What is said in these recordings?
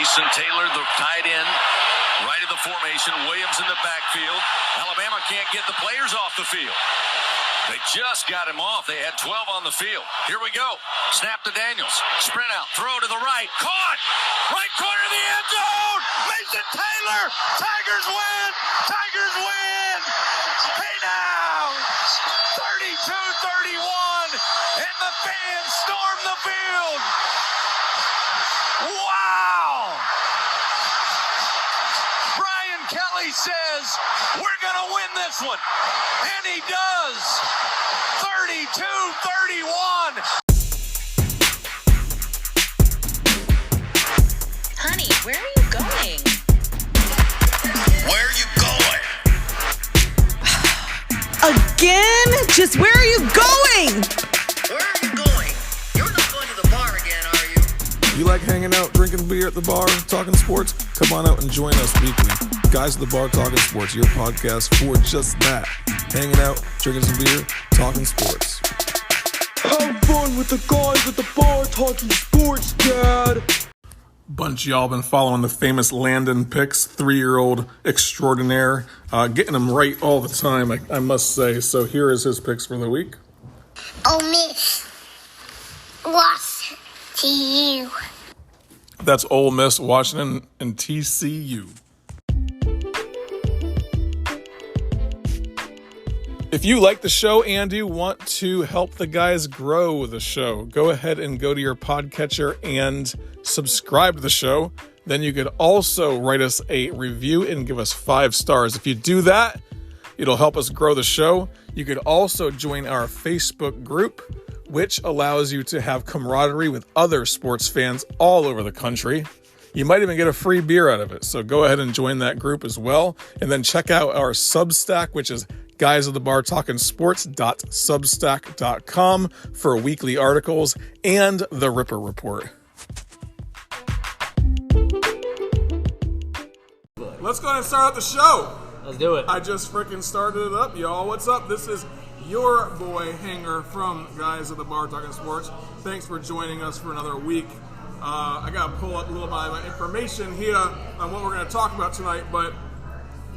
Mason Taylor, the tight end, right of the formation. Williams in the backfield. Alabama can't get the players off the field. They just got him off. They had 12 on the field. Here we go. Snap to Daniels. Sprint out. Throw to the right. Caught. Right corner of the end zone. Mason Taylor. Tigers win. Tigers win. Hey now. 32-31. And the fans storm the field. Wow. Brian Kelly says, we're going to win this one. And he does. 32-31. Honey, where are you going? Where are you going? Again? Just where are you going? Where are you going? You're not going to the bar again, are you? You like hanging out, drinking beer at the bar, talking sports? Come on out and join us weekly. Guys at the Bar Talking Sports, your podcast for just that. Hanging out, drinking some beer, talking sports. Have fun with the guys at the bar talking sports, Dad. Bunch of y'all been following the famous Landon Picks, 3-year-old extraordinaire. Getting them right all the time, I must say. So here is his picks for the week. Ole Miss lost to you. That's Ole Miss, Washington, and TCU. If you like the show and you want to help the guys grow the show, go ahead and go to your podcatcher and subscribe to the show. Then you could also write us a review and give us 5 stars. If you do that, it'll help us grow the show. You could also join our Facebook group, which allows you to have camaraderie with other sports fans all over the country. You might even get a free beer out of it. So go ahead and join that group as well. And then check out our Substack, which is Guys at the Bar Talking Sports.substack.com for weekly articles and the Ripper Report. Let's go ahead and start out the show. Let's do it. I just freaking started it up, y'all. What's up? This is your boy Hanger from Guys at the Bar Talking Sports. Thanks for joining us for another week. I got to pull up a little bit of information here on what we're going to talk about tonight, but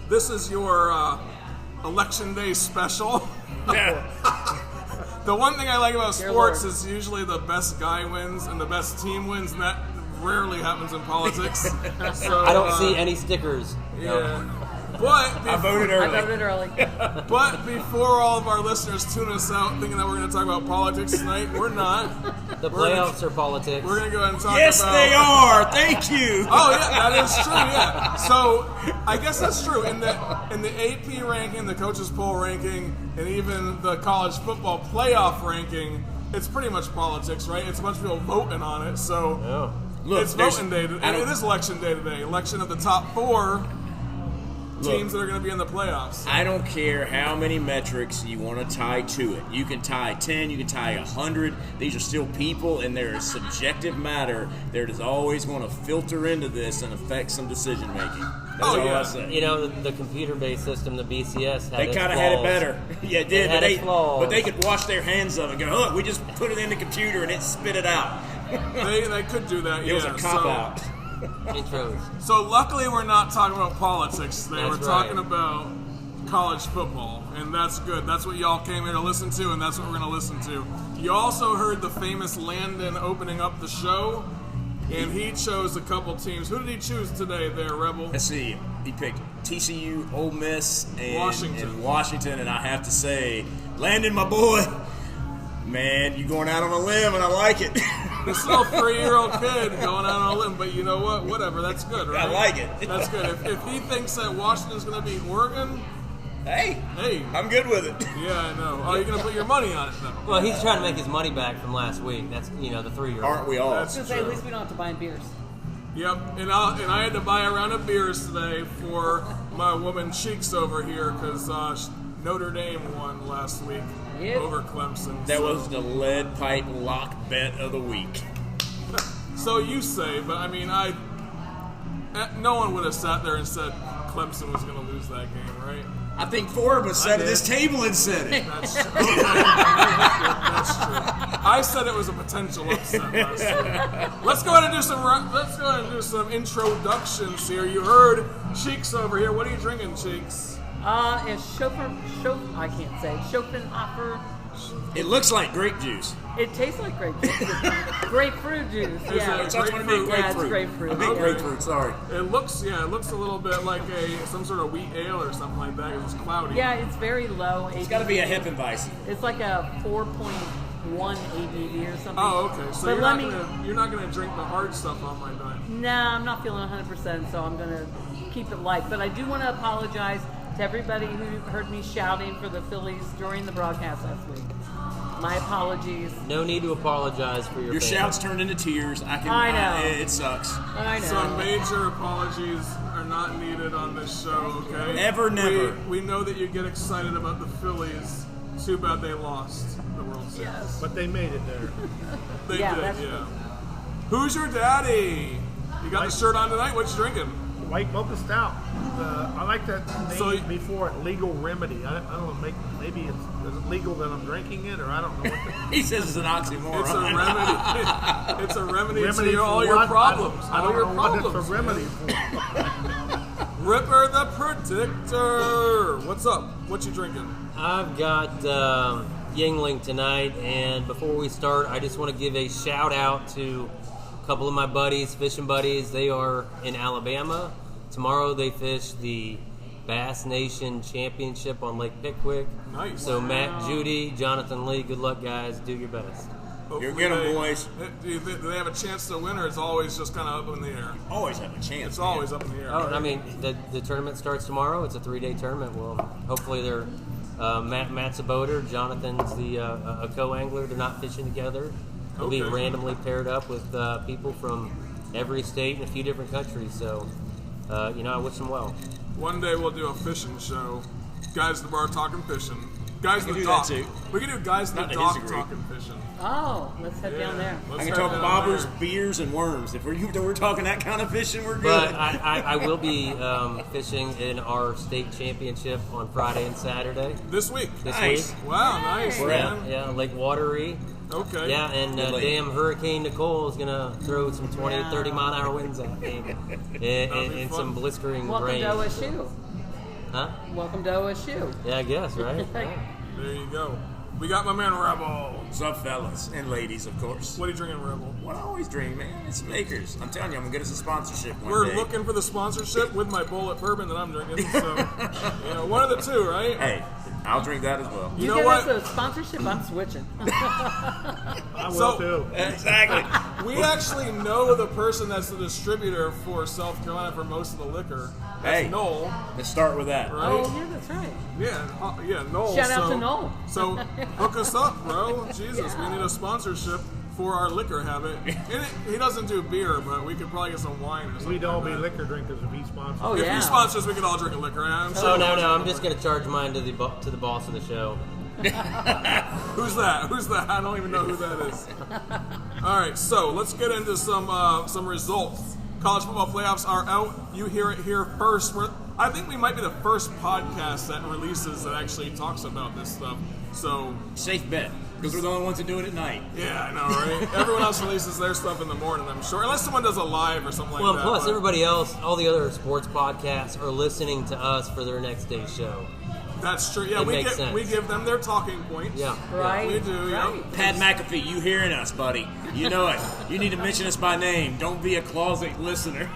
this is your Election Day special. The one thing I like about sports is usually the best guy wins and the best team wins, and that rarely happens in politics. So, I don't see any stickers. Yeah. No. But I voted early. But before all of our listeners tune us out thinking that we're going to talk about politics tonight, we're not. The playoffs are politics. We're going to go ahead and talk Yes, about... they are. Thank you. Oh, yeah, that is true, yeah. So, I guess that's true. In the AP ranking, the coaches poll ranking, and even the college football playoff ranking, it's pretty much politics, right? It's a bunch of people voting on it, so... Yeah. Look, it's voting day today. It is election day today. Election of the top 4 teams that are going to be in the playoffs. I don't care how many metrics you want to tie to it. You can tie 10, you can tie 100. These are still people, and they're a subjective matter. There is always going to filter into this and affect some decision making. That's all I say. You know, the computer-based system, the BCS, They kind of had it better. Yeah, it did. But they could wash their hands of it and go, look, we just put it in the computer and it spit it out. They could do that, It was a cop-out. So luckily we're not talking about politics today. That's We're talking about college football, and that's good. That's what y'all came here to listen to, and that's what we're going to listen to. You also heard the famous Landon opening up the show, and he chose a couple teams. Who did he choose today there, Rebel? Let's see. He picked TCU, Ole Miss, and Washington. And I have to say, Landon, my boy, man, you going out on a limb, and I like it. This little 3-year-old kid going out on a limb, but you know what? Whatever, that's good, right? I like it. That's good. If he thinks that Washington's going to beat Oregon, hey, I'm good with it. Yeah, I know. Oh, you're going to put your money on it, though. Well, he's trying to make his money back from last week. That's, the 3-year-old. Aren't we all? That's At least we don't have to buy beers. Yep, and I had to buy a round of beers today for my woman Cheeks over here because Notre Dame won last week over Clemson. That was the lead pipe lock bet of the week. So you say, but I mean, no one would have sat there and said Clemson was going to lose that game, right? I think 4 of us sat at this table and said it. That's true. That's true. I said it was a potential upset last week. Let's go ahead and do some introductions here. You heard Cheeks over here. What are you drinking, Cheeks? It's I can't say. Schopenhauer. It looks like grape juice. It tastes like grape juice. Grapefruit juice. Yeah, It's grapefruit. Yeah, it's grapefruit. I mean grapefruit, sorry. It looks a little bit like some sort of wheat ale or something like that. It's cloudy. Yeah, it's very low. It's got to be a Hefeweizen. It's like a 4.1 ABV or something. Oh, okay. So but you're not gonna drink the hard stuff on my diet. Nah, I'm not feeling 100%, so I'm gonna keep it light. But I do want to apologize to everybody who heard me shouting for the Phillies during the broadcast last week. My apologies. No need to apologize for your shouts turned into tears. I know. It sucks. I know. Some major apologies are not needed on this show, okay? Never. We know that you get excited about the Phillies. Too bad they lost the World Series. Yes. But they made it there. They Yeah, did, that's yeah. Who's your daddy? You got the shirt on tonight? What you drinking? White mocha stout. I like that name So- before it, Legal Remedy. I don't know, maybe is it legal that I'm drinking it, or I don't know what He says it's an oxymoron. It's a remedy. It's a remedy remedy to all for your what? problems. I All don't your know what problems. it's a remedy for. Ripper the Predictor. What's up? What you drinking? I've got Yingling tonight, and before we start, I just want to give a shout out to a couple of my buddies, fishing buddies. They are in Alabama. Tomorrow they fish the Bass Nation Championship on Lake Pickwick. Nice. So Matt, Judy, Jonathan Lee, good luck, guys. Do your best. You're getting boys. Do they have a chance to win, or it's always just kind of up in the air? Always have a chance. It's always up in the air. Oh, right? I mean, the tournament starts tomorrow. It's a 3-day tournament. Well, hopefully they're Matt's a boater. Jonathan's a co-angler. They're not fishing together. They'll be Okay. randomly paired up with people from every state and a few different countries. So, I wish them well. One day we'll do a fishing show. Guys at the bar talking fishing. Guys I at can the do dock. that too. We can do guys at Not the to his dock degree. talking fishing. Oh, let's head down there. Let's I can head talk down bobbers, there. beers, and worms. If we're talking that kind of fishing, we're good. But I will be fishing in our state championship on Friday and Saturday This week. this Nice. week. Wow, nice, Where man. Yeah, Lake Watery. Okay. Yeah, and Good lake. damn Hurricane Nicole is going to throw some 20 Yeah. 30 mile an hour winds at me and fun. some blistering Welcome rain. to OSU. Huh? Welcome to OSU. Yeah, I guess, right? Yeah. There you go. We got my man Rebel. What's up, fellas and ladies, of course. What are you drinking, Rebel? What I always dream, man. It's Makers. I'm telling you, I'm gonna get us a sponsorship one We're day. looking for the sponsorship with my bullet bourbon that I'm drinking. So, one of the two, right? Hey, I'll drink that as well. You You know give what? us a sponsorship, I'm switching. I will So- too. Exactly. We actually know the person that's the distributor for South Carolina for most of the liquor. That's Hey. Noel, Let's start with that. right? Oh, yeah, that's right. Yeah, Noel. Shout out to Noel. So hook us up, bro. Jesus, we need a sponsorship for our liquor habit. And he doesn't do beer, but we could probably get some wine or something. We'd all be like that. liquor drinkers if he sponsored. Oh, If yeah. he sponsors, we could all drink a liquor. I'm sure Oh, no, I'm just going to charge mine to the boss of the show. Who's that? Who's that? I don't even know who that is. All right, so let's get into some results. College football playoffs are out. You hear it here first. I think we might be the first podcast that releases that actually talks about this stuff. So, Safe bet, because we're the only ones that do it at night. yeah, I know, right? Everyone else releases their stuff in the morning, I'm sure. Unless someone does a live or something like Well, that. plus but everybody else, all the other sports podcasts are listening to us for their next day's show. That's true. Yeah, It makes we sense. give them their talking points. Yeah. Right. We do, yeah. Right. Pat McAfee, you hearing us, buddy? You know it. You need to mention us by name. Don't be a closet listener.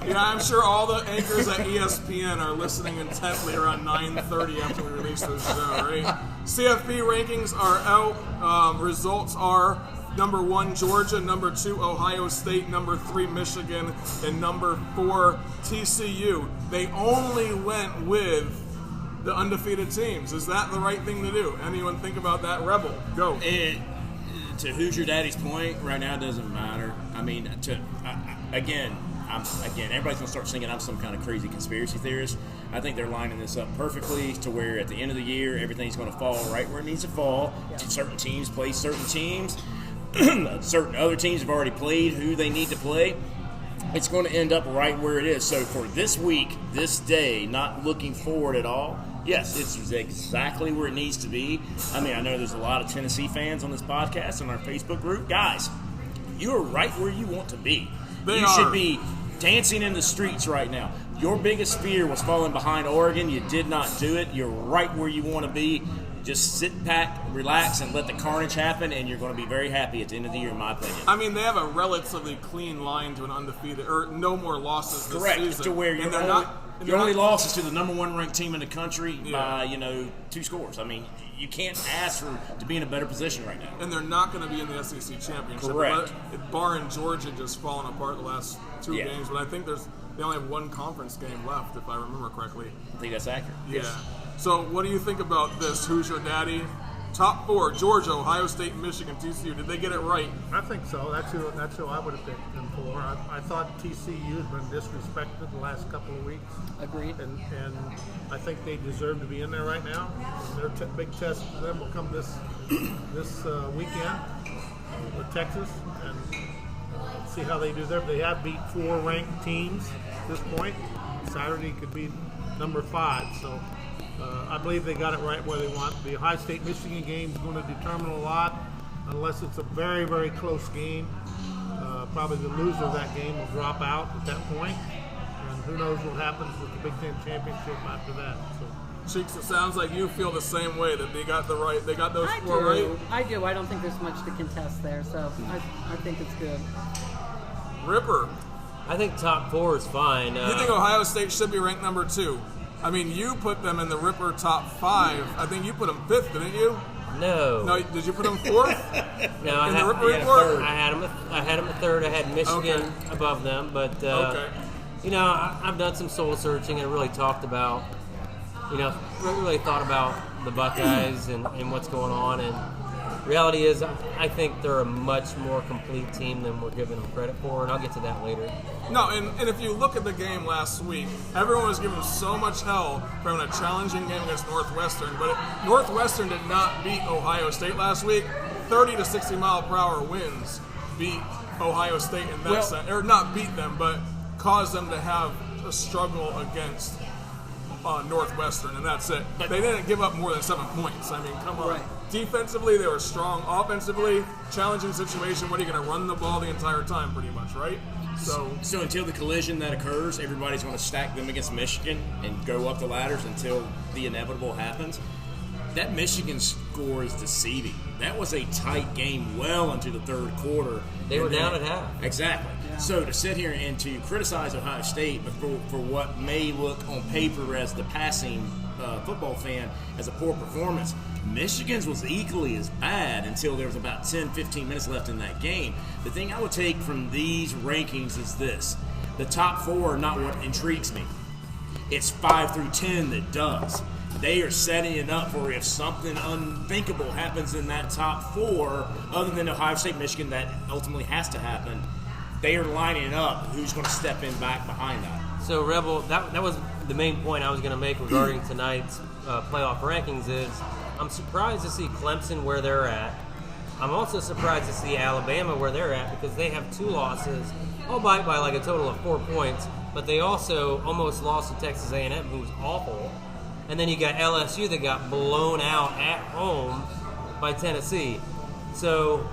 Yeah, I'm sure all the anchors at ESPN are listening intently around 9:30 after we release the show, right? CFP rankings are out. Results are number 1, Georgia, number 2, Ohio State, number 3, Michigan, and number 4, TCU. They only went with the undefeated teams. Is that the right thing to do? Anyone think about that? Rebel, go. To who's your daddy's point, right now it doesn't matter. I mean, again, everybody's gonna start thinking I'm some kind of crazy conspiracy theorist. I think they're lining this up perfectly to where at the end of the year everything's gonna fall right where it needs to fall. Yeah. Certain teams play certain teams. Certain other teams have already played who they need to play. it's going to end up right where it is. So for this week, this day, not looking forward at all, yes, it's exactly where it needs to be. I mean, I know there's a lot of Tennessee fans on this podcast and our Facebook group. Guys, you are right where you want to be. You should be dancing in the streets right now. Your biggest fear was falling behind Oregon. You did not do it. You're right where you want to be. Just sit back, relax, and let the carnage happen, and you're going to be very happy at the end of the year, in my opinion. I mean, they have a relatively clean line to an undefeated, or no more losses this Correct. season. To where your only loss is to the number one ranked team in the country by 2 scores. I mean, you can't ask to be in a better position right now. And they're not going to be in the SEC championship. Correct. Barring Georgia just falling apart the last 2 games, but I think they only have 1 conference game left, if I remember correctly. I think that's accurate. Yeah. So what do you think about this? Who's your daddy? Top 4, Georgia, Ohio State, Michigan, TCU. Did they get it right? I think so. That's who I would have picked them for. I thought TCU has been disrespected the last couple of weeks. Agreed. And I think they deserve to be in there right now. And their big test for them will come this weekend with Texas, and see how they do there. They have beat 4 ranked teams at this point. Saturday could be number 5. So I believe they got it right where they want. The Ohio State-Michigan game is going to determine a lot, unless it's a very, very close game. Probably the loser of that game will drop out at that point. And who knows what happens with the Big Ten championship after that. So. Cheeks, it sounds like you feel the same way, that they got those I 4 do. right. I do. I don't think there's much to contest there, so I think it's good. Ripper, I think top 4 is fine. you think Ohio State should be ranked number 2? I mean, you put them in the Ripper top 5. I think you put them 5th, didn't you? No. Did you put them 4th? No, in the Ripper report? I had them a third. I had Michigan above them, but I've done some soul searching and really talked about, really thought about the Buckeyes and what's going on. And reality is, I think they're a much more complete team than we're giving them credit for, and I'll get to that later. No, and if you look at the game last week, everyone was giving so much hell for having a challenging game against Northwestern, but Northwestern did not beat Ohio State last week. 30 to 60 mile per hour winds beat Ohio State in that sense, or not beat them, but caused them to have a struggle against Northwestern, and that's it. They didn't give up more than 7 points. I mean, come on. Right. Defensively, they were strong. Offensively, challenging situation. What are you going to run the ball the entire time, pretty much, right? So until the collision that occurs, everybody's going to stack them against Michigan and go up the ladders until the inevitable happens. That Michigan score is deceiving. That was a tight game well into the third quarter. They were down at half. Exactly. Yeah. So to sit here and to criticize Ohio State for what may look on paper as the passing football fan as a poor performance, Michigan's was equally as bad until there was about 10, 15 minutes left in that game. The thing I would take from these rankings is this. The top 4 are not what intrigues me. It's 5 through 10 that does. They are setting it up for if something unthinkable happens in that top 4, other than Ohio State, Michigan, that ultimately has to happen. They are lining up who's going to step in back behind that. So, Rebel, that was the main point I was going to make regarding tonight's playoff rankings is I'm surprised to see Clemson where they're at. I'm also surprised to see Alabama where they're at because they have 2 losses, albeit by like a total of 4 points, but they also almost lost to Texas A&M, who's awful. And then you got LSU that got blown out at home by Tennessee. So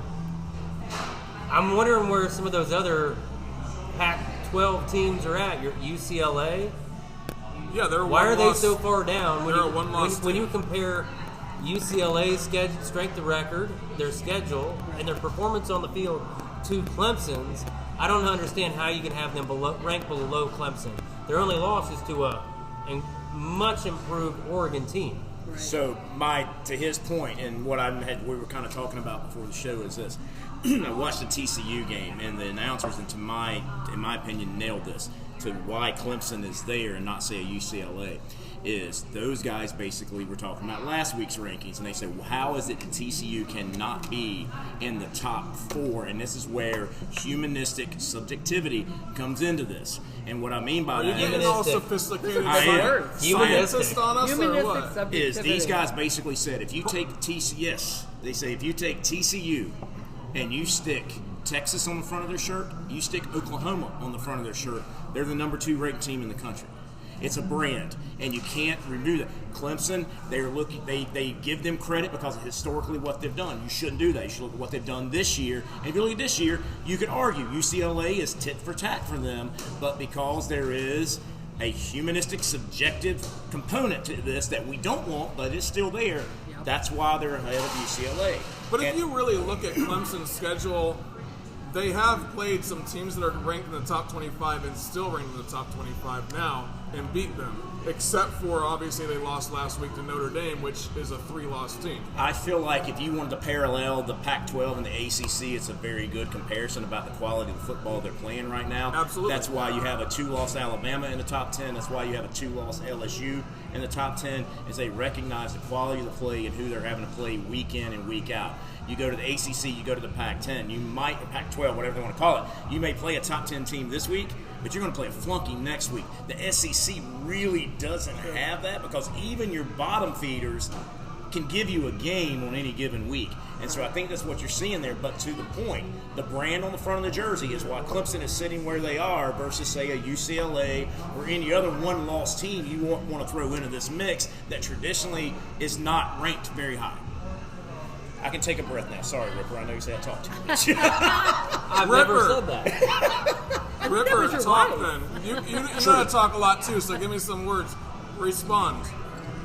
I'm wondering where some of those other Pac-12 teams are at. Your UCLA. Yeah, they're why are they so far down? They're a one-loss team. When you compare UCLA's strength of record, their schedule, and their performance on the field to Clemson's, I don't understand how you can have them ranked below Clemson. Their only loss is to a much improved Oregon team. Right. So, to his point, and what we were kind of talking about before the show is this. I watched the TCU game, and the announcers, in my opinion, nailed this to why Clemson is there and not, say, a UCLA. Is those guys basically were talking about last week's rankings, and they said, well, how is it that TCU cannot be in the top 4? And this is where humanistic subjectivity comes into this. And what I mean by that is all sophisticated scientists on us, or what? Is these guys basically said if you take TCU and you stick Texas on the front of their shirt, you stick Oklahoma on the front of their shirt, they're the number 2 ranked team in the country. It's a brand, and you can't remove that. Clemson, they give them credit because of historically what they've done. You shouldn't do that. You should look at what they've done this year. And if you look at this year, you could argue UCLA is tit for tat for them, but because there is a humanistic, subjective component to this that we don't want, but it's still there, that's why they're ahead of UCLA. But if you really look at Clemson's schedule, they have played some teams that are ranked in the top 25 and still ranked in the top 25 now and beat them, except for obviously they lost last week to Notre Dame, which is a 3-loss team. I feel like if you wanted to parallel the Pac-12 and the ACC, it's a very good comparison about the quality of the football they're playing right now. Absolutely. That's why you have a 2-loss Alabama in the top 10. That's why you have a 2-loss LSU in the top 10, is they recognize the quality of the play and who they're having to play week in and week out. You go to the ACC, you go to the Pac-10, you might, or Pac-12, whatever they want to call it, you may play a top 10 team this week, but you're going to play a flunky next week. The SEC really doesn't have that because even your bottom feeders can give you a game on any given week. And so I think that's what you're seeing there. But to the point, the brand on the front of the jersey is why Clemson is sitting where they are versus, say, a UCLA or any other one-loss team you want to throw into this mix that traditionally is not ranked very high. I can take a breath now. Sorry, Ripper. I know you said I talk too much. I've never said that. Ripper, talk then. You know how to talk a lot too, so give me some words. Respond.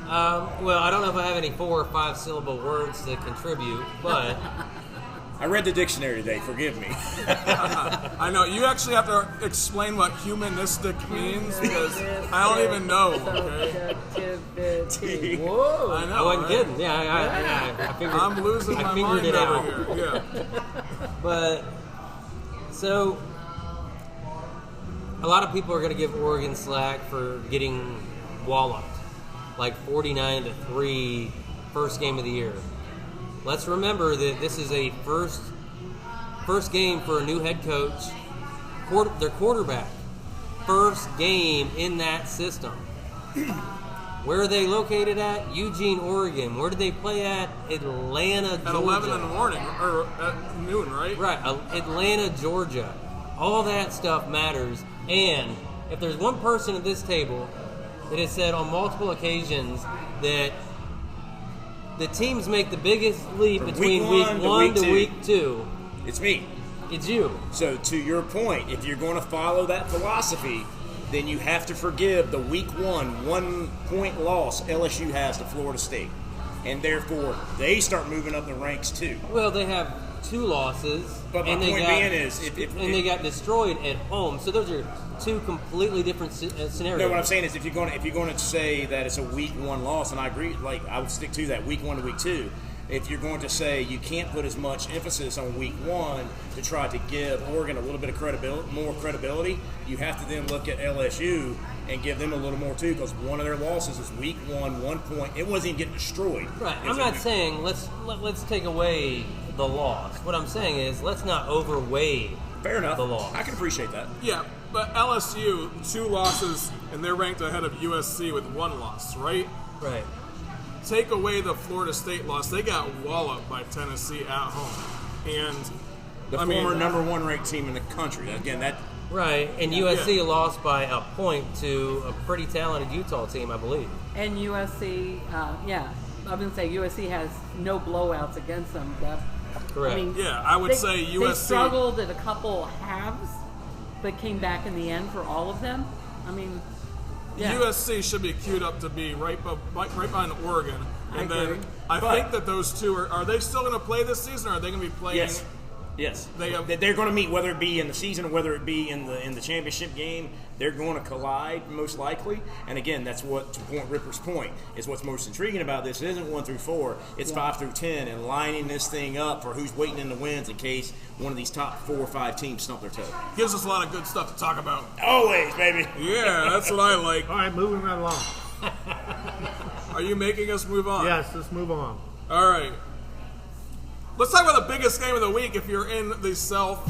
Well, I don't know if I have any 4 or 5 syllable words to contribute, but I read the dictionary today. Forgive me. I know. You actually have to explain what humanistic means because I don't even know. Okay? Whoa. I know. I wasn't right? kidding. Yeah, I figured. I'm losing my mind it over out. here. Yeah. But so a lot of people are going to give Oregon slack for getting walloped, like 49-3, first game of the year. Let's remember that this is a first game for a new head coach, their quarterback. First game in that system. Where are they located at? Eugene, Oregon. Where do they play at? Atlanta, Georgia. At 11 in the morning, or at noon, right? Right, Atlanta, Georgia. All that stuff matters. And if there's one person at this table that has said on multiple occasions that the teams make the biggest leap From between week week 1 1 to week 2, It's me. it's you. So to your point, if you're going to follow that philosophy, then you have to forgive the week 1-point loss LSU has to Florida State. And therefore, they start moving up the ranks too. Well, they have 2 losses. But my and point being is, they got destroyed at home. So those are 2 completely different scenarios. No, what I'm saying is if you're going to say that it's a week 1 loss, and I agree, like I would stick to that week 1 to week 2. If you're going to say you can't put as much emphasis on week 1 to try to give Oregon a little bit of more credibility, you have to then look at LSU and give them a little more too, because one of their losses is week 1 point. It wasn't even getting destroyed. Right. I'm not saying let's take away the loss. What I'm saying is let's not overweigh Fair enough. the loss. I can appreciate that. Yeah, but LSU, 2 losses, and they're ranked ahead of USC with 1 loss, right? Right. Take away the Florida State loss, they got walloped by Tennessee at home. And The former number 1 ranked team in the country. Again, that Right, and USC lost by a point to a pretty talented Utah team, I believe. And USC, I was going to say USC has no blowouts against them. Correct. I mean, yeah, I would say USC. They struggled at a couple halves, but came back in the end for all of them. I mean, yeah. USC should be queued up to be right behind Oregon. And I agree. then I think that those 2 are they still going to play this season, or are they going to be playing? Yes. They're going to meet, whether it be in the season or whether it be in the championship game. They're going to collide most likely. And again, that's what, to point Ripper's point, is what's most intriguing about this. It isn't 1 through 4; it's 5 through 10, and lining this thing up for who's waiting in the wins in case one of these top 4 or 5 teams stump their toe. Gives us a lot of good stuff to talk about. Always, baby. Yeah, that's what I like. All right, moving right along. Are you making us move on? Yes, let's move on. All right. Let's talk about the biggest game of the week. If you're in the South,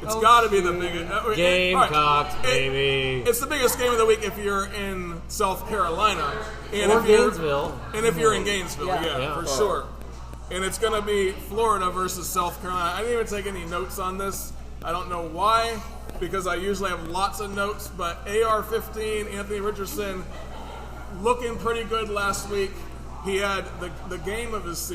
it's got to be the biggest. Gamecocks, baby. It's the biggest game of the week if you're in South Carolina, and Or if you're, Gainesville. and if you're in Gainesville, yeah, for sure. and it's going to be Florida versus South Carolina. I didn't even take any notes on this. I don't know why, because I usually have lots of notes, but AR-15, Anthony Richardson, looking pretty good last week. He had the game of his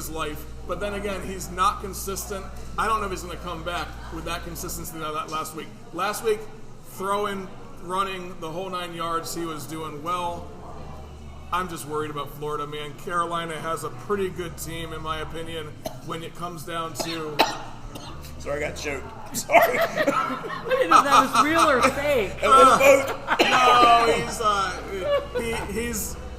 life, but then again, he's not consistent. I don't know if he's going to come back with that consistency that last week. Last week, throwing, running the whole 9 yards, he was doing well. I'm just worried about Florida, man. Carolina has a pretty good team, in my opinion, when it comes down to... Sorry, I got choked. I'm sorry. I didn't know if that was real or fake. No,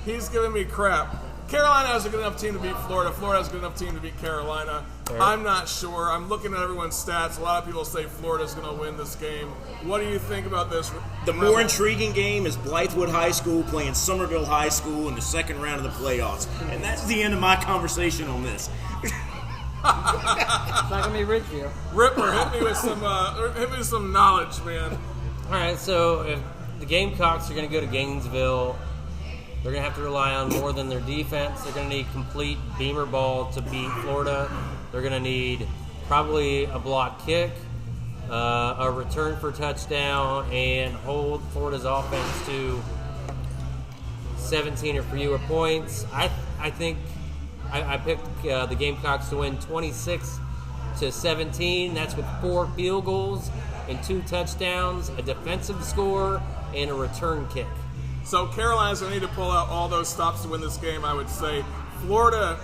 he's giving me crap. Carolina has a good enough team to beat Florida. Florida has a good enough team to beat Carolina. Right. I'm not sure. I'm looking at everyone's stats. A lot of people say Florida's going to win this game. What do you think about this? The more intriguing game is Blythewood High School playing Somerville High School in the second round of the playoffs. And that's the end of my conversation on this. It's not going to be Ridgeview. Ripper, hit me with some knowledge, man. All right, so if the Gamecocks are going to go to Gainesville, they're going to have to rely on more than their defense. They're going to need complete beamer ball to beat Florida. They're going to need probably a block kick, a return for touchdown, and hold Florida's offense to 17 or fewer points. I think I picked the Gamecocks to win 26-17. That's with 4 field goals and 2 touchdowns, a defensive score, and a return kick. So Carolina's going to need to pull out all those stops to win this game, I would say. Florida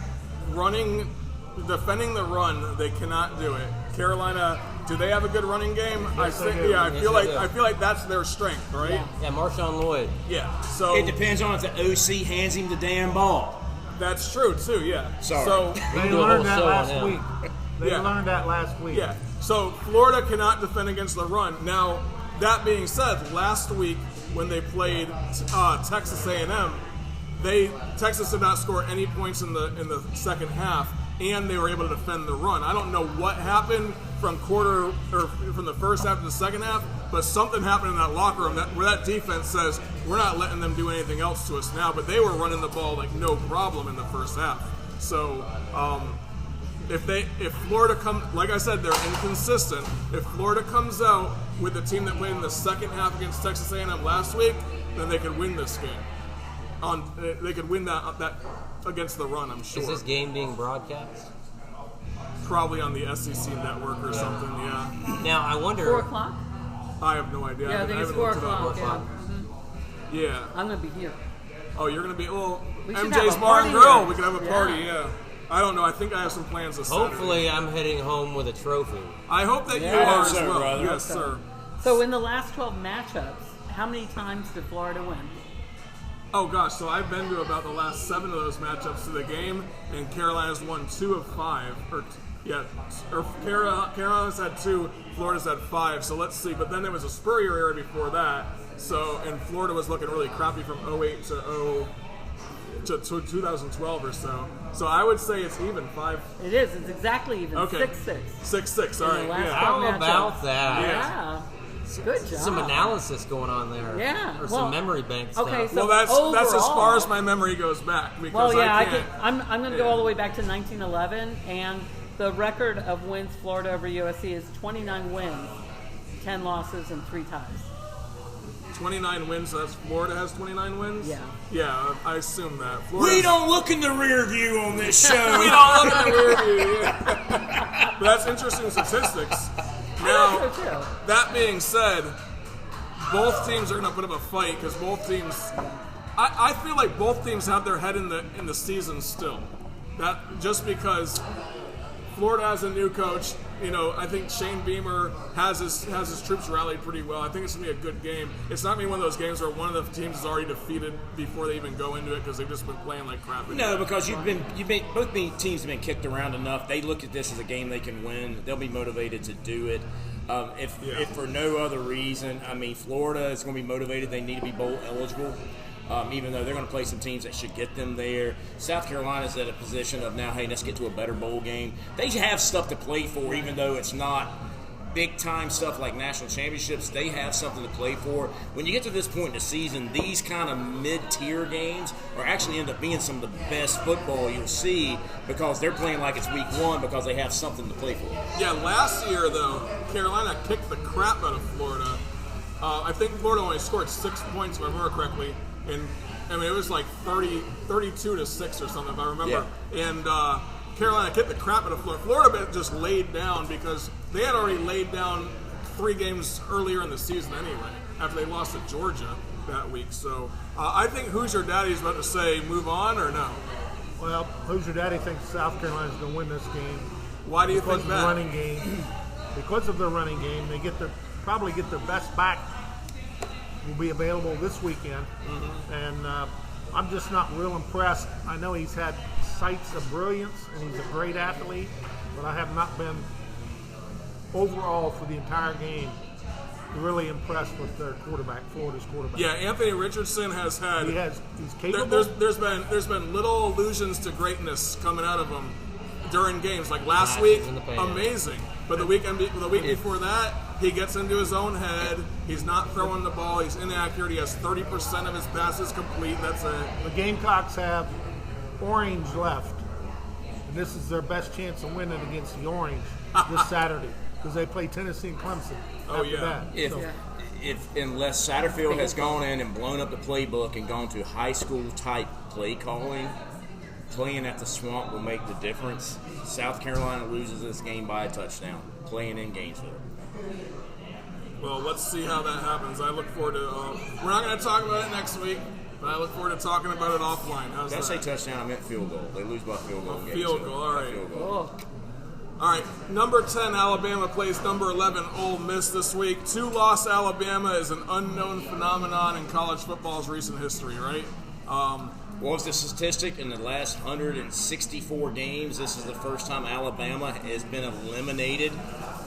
defending the run, they cannot do it. Carolina, do they have a good running game? Yes, I feel like that's their strength, right? Yeah, Marshawn Lloyd. Yeah. So It depends on if the OC hands him the damn ball. that's true too. Yeah. Sorry. So They do a learned whole that show on last him. week. They Yeah. learned that last week. yeah. So Florida cannot defend against the run. Now, that being said, last week when they played Texas A&M, Texas did not score any points in the second half, and they were able to defend the run. I don't know what happened from the first half to the second half, but something happened in that locker room where that defense says we're not letting them do anything else to us now. But they were running the ball like no problem in the first half. So if Florida like I said, they're inconsistent. If Florida comes out with the team that played in the second half against Texas A&M last week, then they could win this game. They could win that against the run, I'm sure. Is this game being broadcast? Probably on the SEC network or something, yeah. Now, I wonder... 4 o'clock? I have no idea. Yeah, I think it's 4 o'clock. Yeah. Yeah. I'm going to be here. Oh, you're going to be... Well, We should MJ's have a Bar and party Grill. here. We could have a party, yeah. I don't know. I think I have some plans this Hopefully, Saturday. I'm heading home with a trophy. I hope that you Yeah, are as so, well. brother. Yes, sir. So in the last 12 matchups, how many times did Florida win? Oh, gosh. So I've been to about the last 7 of those matchups to the game, and Carolina's won 2 of 5. Carolina's had 2, Florida's had 5. So let's see. But then there was a Spurrier era before that. And Florida was looking really crappy from 08 to 2012 or so. So I would say it's even 5. It is. It's exactly even. Okay. 6-6. 6-6. All In the right. last Yeah. How matchup. about that? Yeah. Good job. Some analysis going on there. Yeah, Or well, some memory bank stuff. okay, so- Well, that's as far overall- as my memory goes back. Because Well, yeah, I can't. I'm going to go all the way back to 1911, and the record of wins Florida over USC is 29 wins, 10 losses, and 3 ties. 29 wins. So that's Florida has 29 wins. Yeah. Yeah, I assume that. We don't look in the rear view on this show. We don't look in the rear view. Yeah. But that's interesting statistics. Now, I think so too. that being said, both teams are going to put up a fight because both teams. I feel like both teams have their head in the season still. That just because Florida has a new coach. I think Shane Beamer has his troops rallied pretty well. I think it's going to be a good game. It's not going to be one of those games where one of the teams is already defeated before they even go into it because they've just been playing like crap. No, because both teams have been kicked around enough. They look at this as a game they can win. They'll be motivated to do it. If for no other reason, Florida is going to be motivated. They need to be bowl eligible. Even though they're going to play some teams that should get them there. South Carolina's at a position of now, hey, let's get to a better bowl game. They have stuff to play for, even though it's not big-time stuff like national championships, they have something to play for. When you get to this point in the season, these kind of mid-tier games are actually end up being some of the best football you'll see because they're playing like it's week one because they have something to play for. Yeah, last year, though, Carolina kicked the crap out of Florida. I think Florida only scored 6 points, if I remember correctly. And, I mean, it was like 32-6 or something, if I remember. Yeah. And Carolina kicked the crap out of Florida. Florida just laid down because they had already laid down 3 games earlier in the season anyway, after they lost to Georgia that week. So I think Hoosier Daddy's about to say move on or no? Well, Hoosier Daddy thinks South Carolina's going to win this game. Why do you think that? Running game. Because of their running game, they probably get their best back. Will be available this weekend, and I'm just not real impressed. I know he's had sights of brilliance, and he's a great athlete, but I have not been overall for the entire game really impressed with their quarterback, Florida's quarterback. Yeah, Anthony Richardson has had. He's capable. There's been little allusions to greatness coming out of him during games. Like last week, amazing. But the week before that, he gets into his own head. He's not throwing the ball. He's inaccurate. He has 30% of his passes complete. That's it. The Gamecocks have Orange left, and this is their best chance of winning against the Orange this Saturday because they play Tennessee and Clemson. Oh yeah. Unless Satterfield has gone in and blown up the playbook and gone to high school type play calling, playing at the Swamp will make the difference. South Carolina loses this game by a touchdown, playing in Gainesville. Well, let's see how that happens. I look forward to we're not going to talk about it next week, but I look forward to talking about it offline. How's that? Did I say touchdown? I meant field goal. They lose by field goal. Field goal, all right. Field goal. All right, number 10, Alabama plays number 11, Ole Miss this week. 2-loss Alabama is an unknown phenomenon in college football's recent history, right? What was the statistic? In the last 164 games, this is the first time Alabama has been eliminated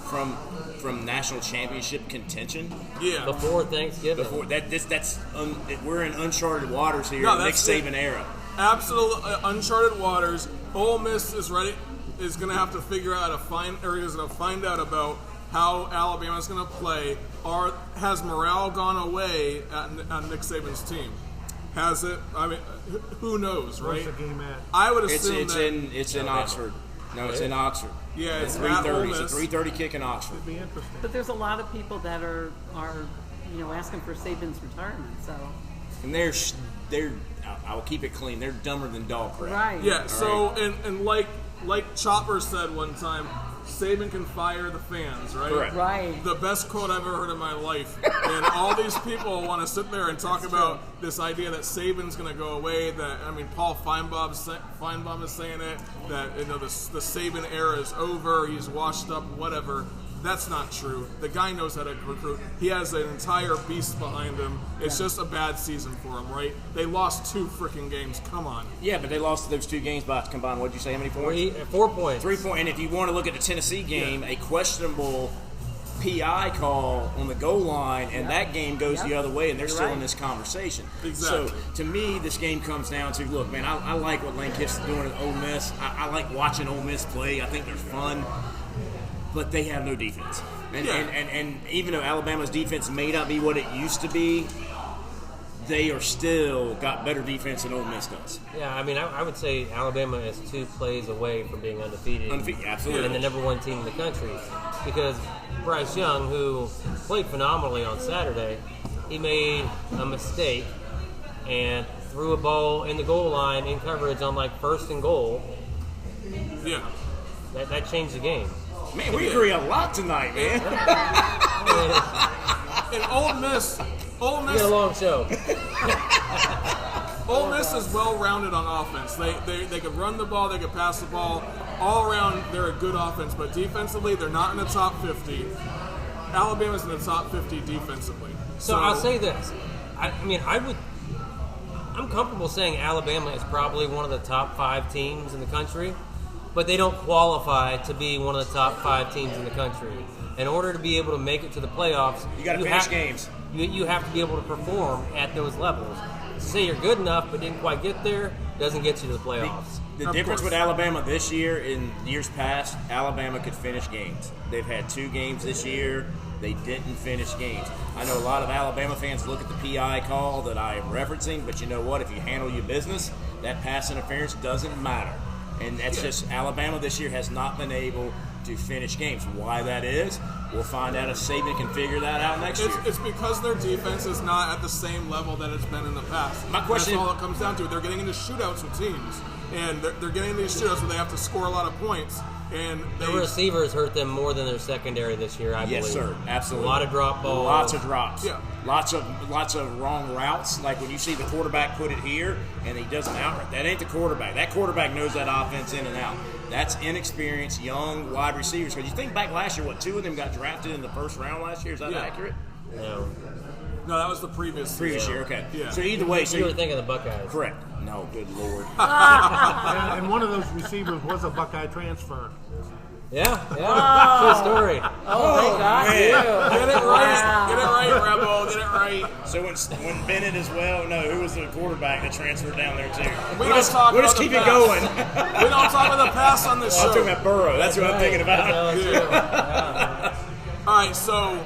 from national championship contention. Yeah. Before Thanksgiving. We're in uncharted waters here. No, Nick Saban era. Absolute uncharted waters. Ole Miss is ready. Is going to have to figure out is going to find out about how Alabama's going to play. Has morale gone away on Nick Saban's team? Has it? I mean, who knows, right? Where's the game at? I would assume it's in Oxford. No, it's in Oxford. Yeah, it's 3:30. It's a 3:30 kick in Oxford. It'd be interesting. But there's a lot of people that are asking for Saban's retirement. So. And I'll keep it clean. They're dumber than dog crap. Right. Yeah. So and like Chopper said one time, Saban can fire the fans, right? Correct. Right. The best quote I've ever heard in my life. And all these people want to sit there and talk about this idea that Saban's going to go away. Paul Feinbaum is saying it, that the Saban era is over. He's washed up, whatever. That's not true. The guy knows how to recruit. He has an entire beast behind him. It's just a bad season for him, right? They lost 2 freaking games. Come on. Yeah, but they lost those 2 games by combined, what did you say, how many points? 4 points. 3 points. And if you want to look at the Tennessee game, a questionable PI call on the goal line, and that game goes the other way, and they're still in this conversation. Exactly. So, to me, this game comes down to, look, man, I like what Lane Kiff's doing at Ole Miss. I like watching Ole Miss play. I think they're fun. But they have no defense. And even though Alabama's defense may not be what it used to be, they are still got better defense than Ole Miss does. Yeah, I would say Alabama is 2 plays away from being undefeated. Absolutely. And the number 1 team in the country. Because Bryce Young, who played phenomenally on Saturday, he made a mistake and threw a ball in the goal line in coverage on first and goal. Yeah. That changed the game. Man, we agree a lot tonight, man. And Ole Miss. It's a long show. Ole Miss is well-rounded on offense. They could run the ball, they could pass the ball. All around, they're a good offense, but defensively, they're not in the top 50. Alabama's in the top 50 defensively. So I'll say this. I'm comfortable saying Alabama is probably one of the top 5 teams in the country, but they don't qualify to be one of the top 5 teams in the country. In order to be able to make it to the playoffs, you got to finish games. You have to be able to perform at those levels. To say you're good enough but didn't quite get there doesn't get you to the playoffs. The difference with Alabama this year, in years past, Alabama could finish games. They've had 2 games this year. They didn't finish games. I know a lot of Alabama fans look at the PI call that I am referencing, but you know what? If you handle your business, that pass interference doesn't matter. And that's just Alabama this year has not been able to finish games. Why that is, we'll find out if Saban can figure that out next year. It's because their defense is not at the same level that it's been in the past. My question, that's all it comes down to. They're getting into shootouts with teams, and they're getting into these shootouts where they have to score a lot of points. And the receivers hurt them more than their secondary this year, I believe. Yes, sir. Absolutely. A lot of drop balls. Lots of drops. Yeah. Lots of wrong routes. Like when you see the quarterback put it here and he doesn't outright. That ain't the quarterback. That quarterback knows that offense in and out. That's inexperienced, young wide receivers. Because you think back last year, 2 of them got drafted in the first round last year? Is that accurate? No. No, that was the previous year. Okay. Yeah. So either way, you were thinking of the Buckeyes. Correct. No, good Lord. And one of those receivers was a Buckeye transfer. Yeah. True story. Oh, thank God. man. Get it right. Get it right, Rebel. Get it right. So when Bennett as well, no, who was the quarterback that transferred down there too? We'll just keep it going. We don't talk about the past on this show. I'm talking about Burrow. That's what I'm thinking about. All right, so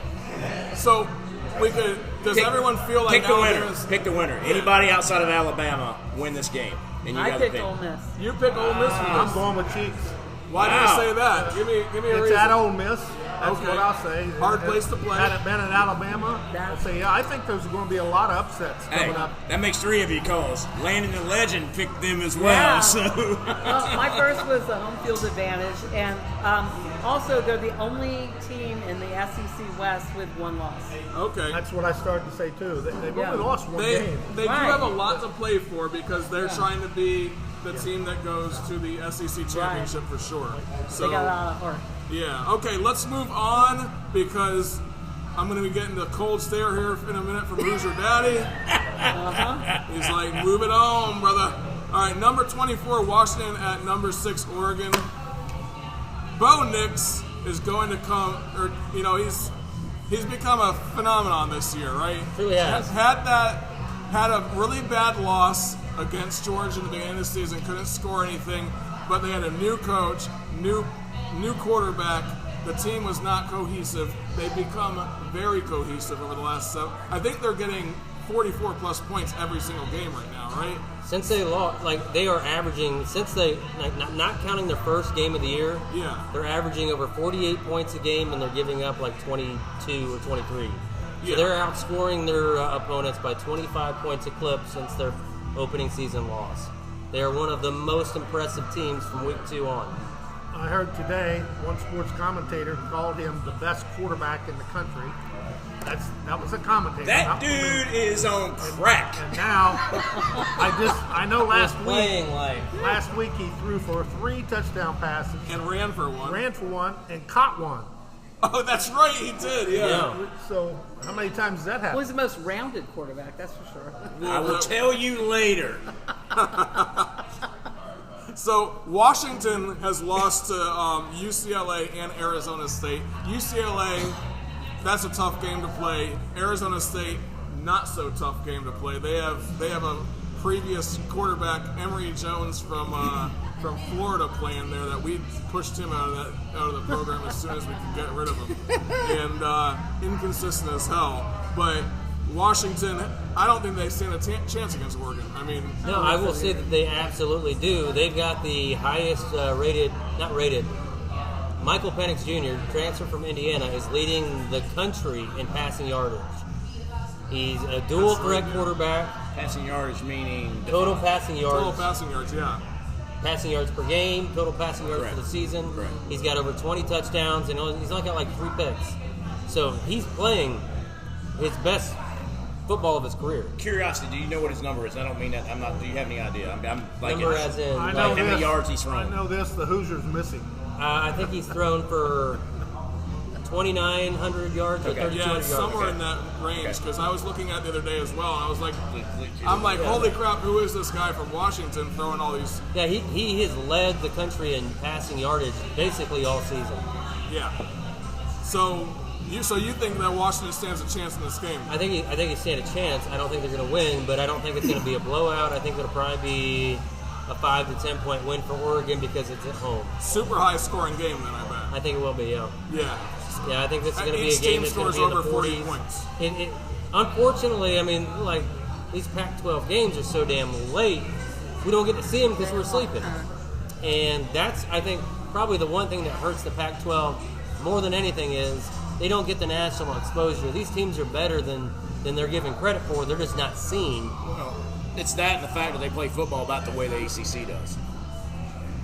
we could. Does everyone feel like pick the winner? Pick the winner. Anybody outside of Alabama win this game, and you I got pick to pick. Ole Miss. You pick Ole Miss. I'm going with Cheeks. Why do you say that? Give me a It's reason. at Ole Miss. That's Okay. what I'll say. Hard place to play. Had it been in Alabama, I'd say, I think there's going to be a lot of upsets coming up. That makes 3 of you calls. Landon and Legend picked them as well. Yeah. So Well, my first was the home field advantage, and also they're the only team in the SEC West with 1 loss. Okay. That's what I started to say, too. They've only lost one game. They do Right. have a lot to play for because they're trying to be the team that goes to the SEC championship for sure. So They got a lot of heart. yeah. Okay, let's move on because I'm going to be getting the cold stare here in a minute from Hoosier Daddy. He's like, move it on, brother. All right, number 24, Washington at number 6, Oregon. Bo Nix is going to come, he's become a phenomenon this year, right? Truly has. Had a really bad loss against Georgia in the beginning of the season, couldn't score anything, but they had a new coach, new quarterback. The team was not cohesive. They've become very cohesive over the last 7. I think they're getting 44 plus points every single game right now, right? Since they lost, they are averaging, not counting their first game of the year, they're averaging over 48 points a game, and they're giving up 22 or 23. So they're outscoring their opponents by 25 points a clip since their opening season loss. They are one of the most impressive teams from week 2 on. I heard today one sports commentator called him the best quarterback in the country. That was a commentator. that dude is on crack. And now, I know last week he threw for 3 touchdown passes And ran for one. And caught one. Oh, that's right, he did, yeah. So how many times does that happen? Who was the most rounded quarterback? That's for sure. I will tell you later. So Washington has lost to UCLA and Arizona State. UCLA, that's a tough game to play. Arizona State, not so tough game to play. They have a previous quarterback, Emory Jones from Florida, playing there that we pushed him out of the program as soon as we could get rid of him, and inconsistent as hell. But Washington, I don't think they stand a chance against Oregon. I mean, No, I will say that they absolutely do. They've got the highest Michael Penix Jr., transfer from Indiana, is leading the country in passing yardage. He's a dual threat quarterback. Passing yardage meaning Total passing yards. total passing yards, yeah. Passing yards per game, total passing yards Correct. for the season. Correct. He's got over 20 touchdowns, and he's only got 3 picks. So he's playing his best football of his career. Curiosity, do you know what his number is? I don't mean that. I'm not. Do you have any idea? I'm like Number as in, I how know many this. yards he's thrown. I know this. The Hoosiers missing. I think he's thrown for 2,900 yards or Okay. 3,200 Yeah, yards. it's somewhere in that range because I was looking at it the other day as well. And I was like, holy crap, who is this guy from Washington throwing all these? Yeah, he has led the country in passing yardage basically all season. Yeah. So you think that Washington stands a chance in this game? I think he stand a chance. I don't think they're going to win, but I don't think it's going to be a blowout. I think it'll probably be a 5 to 10 point win for Oregon because it's at home. Super high scoring game then, I bet. I think it will be, yeah. Yeah. I think this is going to be a Each game team that's going to scores be in the over 40 40s. points. Unfortunately, I mean, like, these Pac-12 games are so damn late, we don't get to see them because we're sleeping. And that's, I think, probably the one thing that hurts the Pac-12 more than anything is they don't get the national exposure. These teams are better than they're given credit for. They're just not seen. Well, it's that and the fact that they play football about the way the ACC does.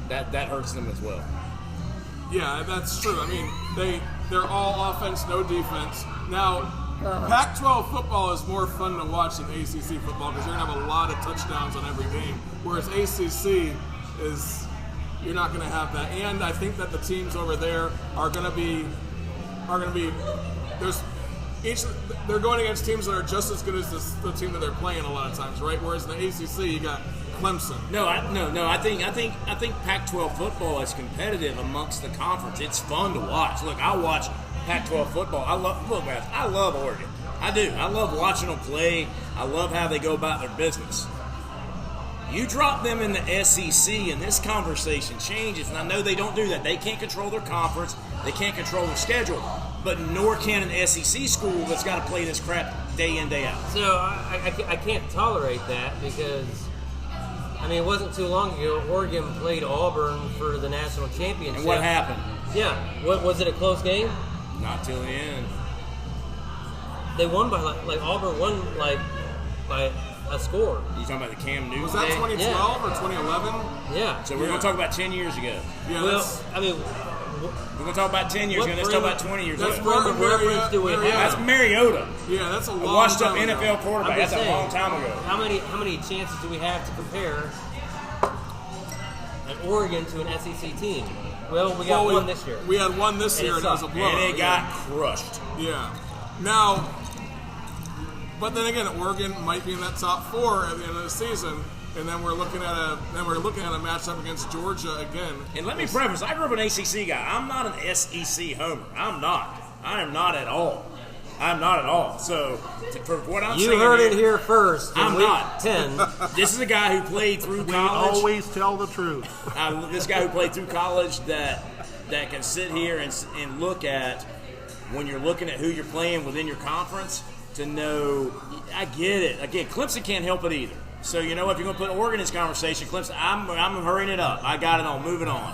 That hurts them as well. Yeah, that's true. I mean, they're all offense, no defense. Now, Pac-12 football is more fun to watch than ACC football because you're going to have a lot of touchdowns on every game, whereas ACC is, you're not going to have that. And I think that the teams over there are going to be, they're going against teams that are just as good as the team that they're playing a lot of times, right? Whereas in the ACC, you got Clemson. No. I think Pac-12 football is competitive amongst the conference. It's fun to watch. Look, I watch Pac-12 football. I love Oregon. I do. I love watching them play. I love how they go about their business. You drop them in the SEC, and this conversation changes. And I know they don't do that. They can't control their conference. They can't control their schedule. But nor can an SEC school that's got to play this crap day in, day out. So I can't tolerate that because, I mean, it wasn't too long ago Oregon played Auburn for the national championship. And what happened? Yeah. What was it, a close game? Not till the end. They won by, like Auburn won, by a score. You talking about the Cam Newton? Was that 2012 or 2011? Yeah. So we're going to talk about 10 years ago. Yeah, well, I mean, we're going to talk about 10 years ago. Let's talk about 20 years that's ago. what frame of reference do we have? That's Mariota. Yeah, that's a long A washed-up time ago. NFL quarterback. I'm That's just a long saying, time ago. How many chances do we have to compare an Oregon to an SEC team? Well, we got one this year. We had one this year, and it was a sucked. blowout. And it got crushed. Yeah. Now, but then again, Oregon might be in that top 4 at the end of the season, and then we're looking at a matchup against Georgia again. And let me preface, I grew up an ACC guy. I'm not an SEC homer. I'm not. I am not at all. I'm not at all. So, for what I'm saying, You heard it here first. I'm week not. 10. This is a guy who played through We college. always tell the truth. This guy who played through college that can sit here and look at when you're looking at who you're playing within your conference to know. I get it. Again, Clemson can't help it either. So you know what? If you're going to put Oregon in this conversation, Clemson, I'm hurrying it up. I got it on. Moving on.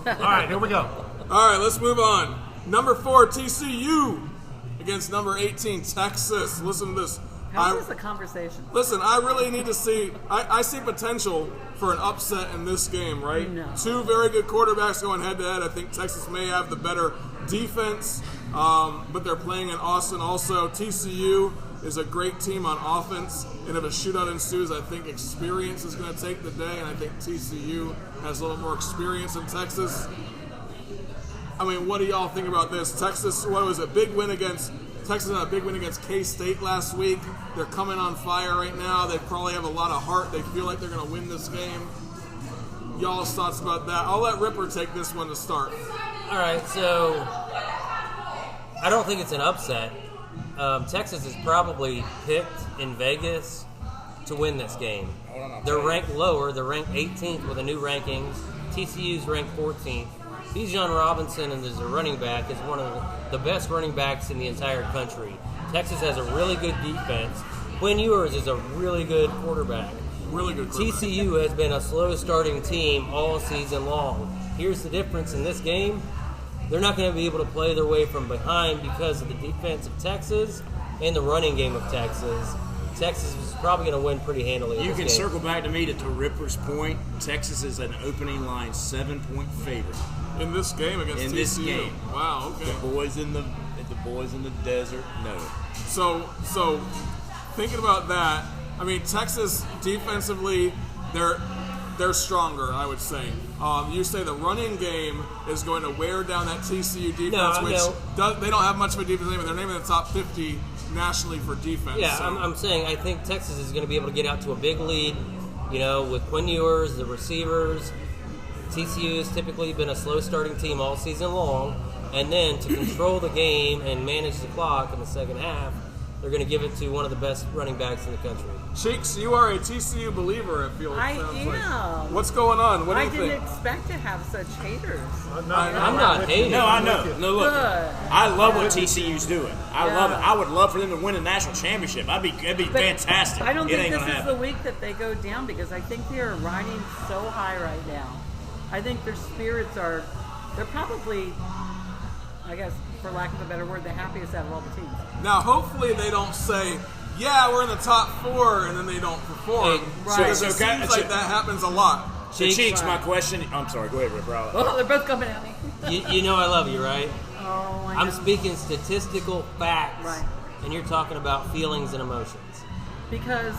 All right, here we go. All right, let's move on. Number 4, TCU against number 18, Texas. Listen to this. How is the conversation? Listen, I really need to see. I see potential for an upset in this game, right? No. 2 very good quarterbacks going head to head. I think Texas may have the better defense, but they're playing in Austin also. TCU is a great team on offense, and if a shootout ensues, I think experience is going to take the day, and I think TCU has a little more experience in Texas. I mean, what do y'all think about this? Texas, what was it? Texas had a big win against K-State last week. They're coming on fire right now. They probably have a lot of heart. They feel like they're going to win this game. Y'all's thoughts about that? I'll let Ripper take this one to start. All right, so I don't think it's an upset. Texas is probably picked in Vegas to win this game. They're ranked lower. They're ranked 18th with the new rankings. TCU's ranked 14th. Bijan Robinson, and there's a running back, is one of the best running backs in the entire country. Texas has a really good defense. Quinn Ewers is a really good quarterback. Really good quarterback. TCU has been a slow starting team all season long. Here's the difference in this game. They're not going to be able to play their way from behind because of the defense of Texas and the running game of Texas. Texas is probably going to win pretty handily. You in this can game. circle back to me to Ripper's point. Texas is an opening line 7-point favorite In this game against TCU. in this game. Wow, okay. The boys in the desert know. So thinking about that, I mean, Texas defensively, they're stronger, I would say. You say the running game is going to wear down that TCU defense, they don't have much of a defense anyway. They're naming the top 50 nationally for defense. Yeah, so. I'm saying I think Texas is going to be able to get out to a big lead, with Quinn Ewers, the receivers. TCU has typically been a slow starting team all season long, and then to control the game and manage the clock in the second half, they're going to give it to one of the best running backs in the country. Cheeks, you are a TCU believer, I feel I sounds like. am. What's going on? What do I you didn't think? expect to have such haters. I'm not hating. No, I know. No, look, Good. I love what TCU's doing. I love it. I would love for them to win a national championship. It'd be But fantastic. I don't It think ain't this gonna is happen. the week that they go down because I think they are riding so high right now. I think their spirits they're probably, I guess, for lack of a better word, the happiest out of all the teams. Now, hopefully they don't say, yeah, we're in the top 4, and then they don't perform. Hey, Because so it can- seems like that happens a lot. So, Cheeks, my question. I'm sorry. Go ahead, Rip. Oh, they're both coming at me. You know I love you, right? Oh, I know. I'm speaking statistical facts. Right. And you're talking about feelings and emotions. Because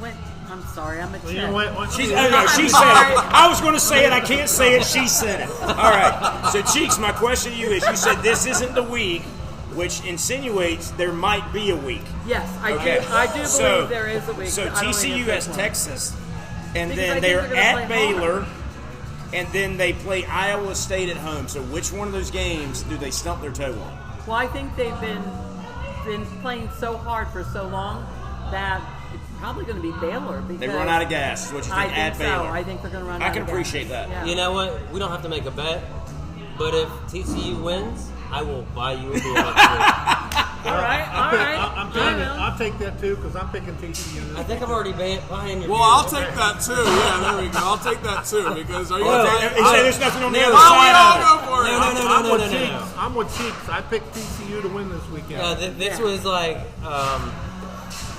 when I'm sorry, I'm a chick. You know what? She said it. I was going to say it. I can't say it. She said it. All right. So, Cheeks, my question to you is: you said this isn't the week, which insinuates there might be a week. Yes, I Okay. do. I do believe So- there is a week. So I don't think TCU it's has this one. Texas, and Because I then think they're they're gonna at play hard. Baylor, and then they play Iowa State at home. So which one of those games do they stump their toe on? Well, I think they've been playing so hard for so long that it's probably going to be Baylor. Because They run out of gas. Is what you think? I think at so. Baylor. I think they're going to run I out can of gas. appreciate that. Yeah. You know what? We don't have to make a bet, but if TCU wins, I will buy you a beer. All right. I'm telling you, I'll take that too because I'm picking TCU. I think I'm already buying your Well, beer. I'll take that too. Yeah, there we go. I'll take that too because are you Well, going He said there's nothing on the other Oh, side yeah, of it. I'll go for it. No. I'm with Cheeks. I picked TCU to win this weekend. Yeah, this was like,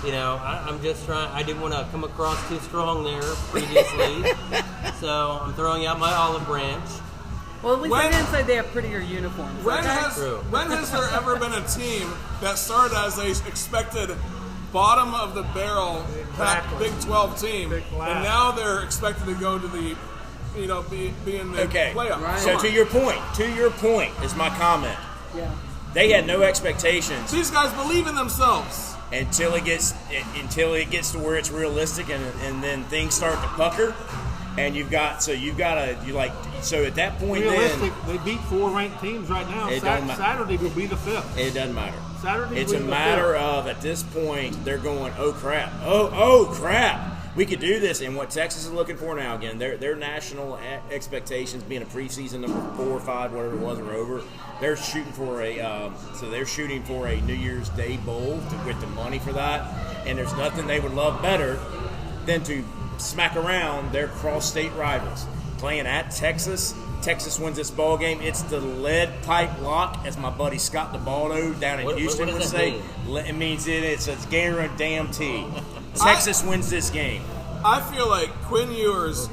I'm just trying. I didn't want to come across too strong there previously, so I'm throwing out my olive branch. Well, at least When- I didn't say they have prettier uniforms. When okay? has there ever been a team that started as a expected bottom of the barrel Exactly. Big 12 team, Big laugh. and now they're expected to go to the, be in the Okay. playoffs? Right. So to your point is my comment. Yeah. They had no expectations These guys believe in themselves. until it gets to where it's realistic, and then things start to pucker, and so at that point Realistic, they beat 4 ranked teams right now. It doesn't matter. Saturday will be the 5th. it doesn't matter. Saturday It's will a be the matter 5th. of at this point they're going, oh crap, oh crap, we could do this. And what Texas is looking for now, again, their national expectations being a preseason number 4 or 5, whatever it was, are over. They're shooting for a New Year's Day bowl with the money for that. And there's nothing they would love better than to smack around their cross-state rivals. Playing at Texas, Texas wins this ball game. It's the lead pipe lock, as my buddy Scott DeBaldo down in Houston what would does that say. mean? It means it's a guarantee. Texas wins this game. I feel like Quinn Ewers,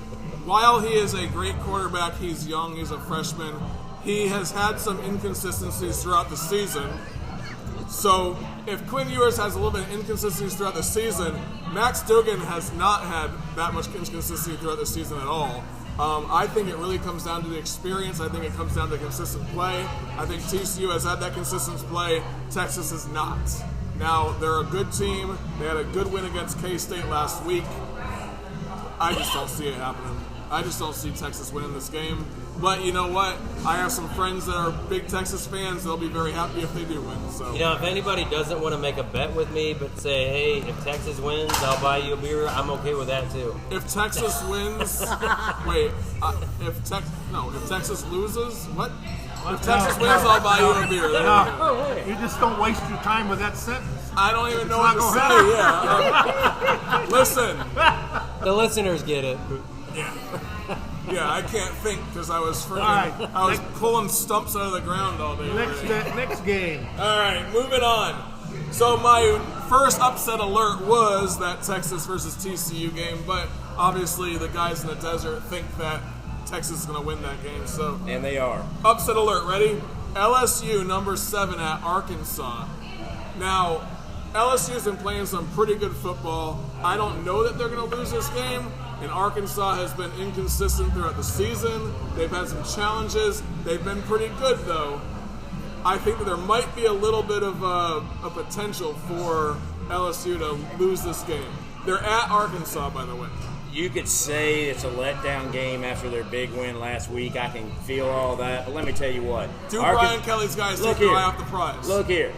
while he is a great quarterback, he's young, he's a freshman. He has had some inconsistencies throughout the season. So if Quinn Ewers has a little bit of inconsistencies throughout the season, Max Duggan has not had that much inconsistency throughout the season at all. I think it really comes down to the experience. I think it comes down to consistent play. I think TCU has had that consistent play. Texas has not. Now, they're a good team. They had a good win against K-State last week. I just don't see it happening. I just don't see Texas winning this game. But you know what? I have some friends that are big Texas fans. They'll be very happy if they do win. So If anybody doesn't want to make a bet with me, but say, hey, if Texas wins, I'll buy you a beer, I'm okay with that too. if Texas wins, if Texas loses, what? If Texas wins, I'll buy you a beer. There we go. No, you just don't waste your time with that sentence. I don't even know It's what not to gonna say. Yeah. Listen. The listeners get it. Yeah, I can't think because I was freaking. right. I was pulling stumps out of the ground all day. Next game. All right, moving on. So my first upset alert was that Texas versus TCU game, but obviously the guys in the desert think that Texas is going to win that game. So And they are. upset alert, ready? LSU number 7 at Arkansas. Now, LSU's been playing some pretty good football. I don't know that they're going to lose this game. And Arkansas has been inconsistent throughout the season. They've had some challenges. They've been pretty good, though. I think that there might be a little bit of a potential for LSU to lose this game. They're at Arkansas, by the way. You could say it's a letdown game after their big win last week. I can feel all that. But let me tell you what. Do Brian Kelly's guys take their eye off the prize? Look here.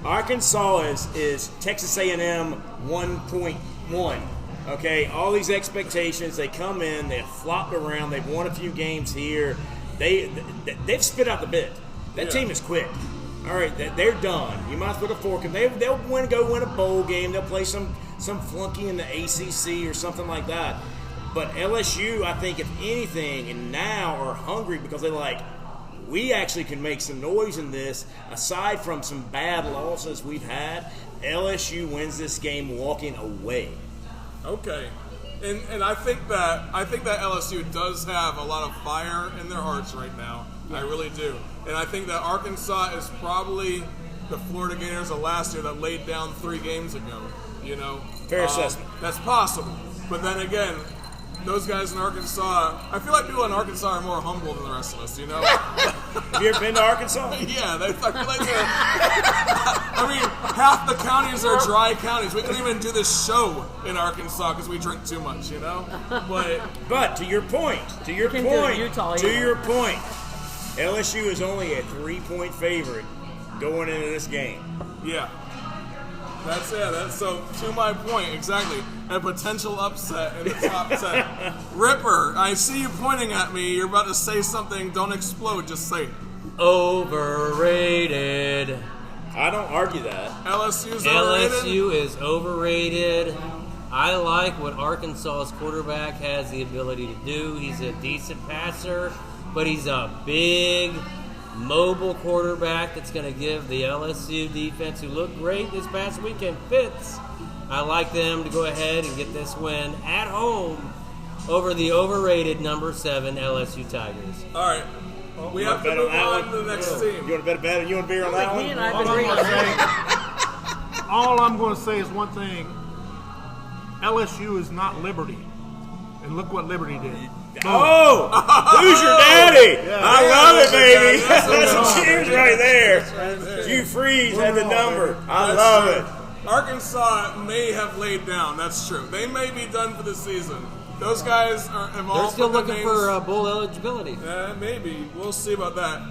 Arkansas is Texas A&M 1.1. Okay, all these expectations, they come in, they've flopped around, they've won a few games here. They've spit out the bit. That team is quit. All right, they're done. You might as well put a fork in. They'll go win a bowl game. They'll play some flunky in the ACC or something like that. But LSU, I think, if anything, and now are hungry because they're like, we actually can make some noise in this. Aside from some bad losses we've had, LSU wins this game walking away. Okay. And I think that LSU does have a lot of fire in their hearts right now. I really do. And I think that Arkansas is probably the Florida Gators of last year that laid down 3 games ago. You know, fair assessment. That's possible. But then again, those guys in Arkansas, I feel like people in Arkansas are more humble than the rest of us, you know? Have you ever been to Arkansas? Yeah, I feel like I mean, half the counties are dry counties. We couldn't even do this show in Arkansas because we drink too much, you know? But to your point, LSU is only a 3-point favorite going into this game. Yeah. That's so to my point, exactly. A potential upset in the top 10. Ripper, I see you pointing at me. You're about to say something. Don't explode. Just say it. Overrated. I don't argue that. LSU is overrated. I like what Arkansas's quarterback has the ability to do. He's a decent passer, but he's a big, mobile quarterback that's going to give the LSU defense, who looked great this past weekend, fits. I like them to go ahead and get this win at home over the overrated number 7 LSU Tigers. All right. We have to move on to the next team. You want to bet a bet? You want to beer on that one? All I'm going to say is one thing. LSU is not Liberty. And look what Liberty did. Oh! Who's your daddy? I love it, baby. That's a cheers right there. Hugh Freeze had the number. I love it. Arkansas may have laid down. That's true. They may be done for the season. Those guys have all. They're still looking for bowl eligibility. Maybe. We'll see about that.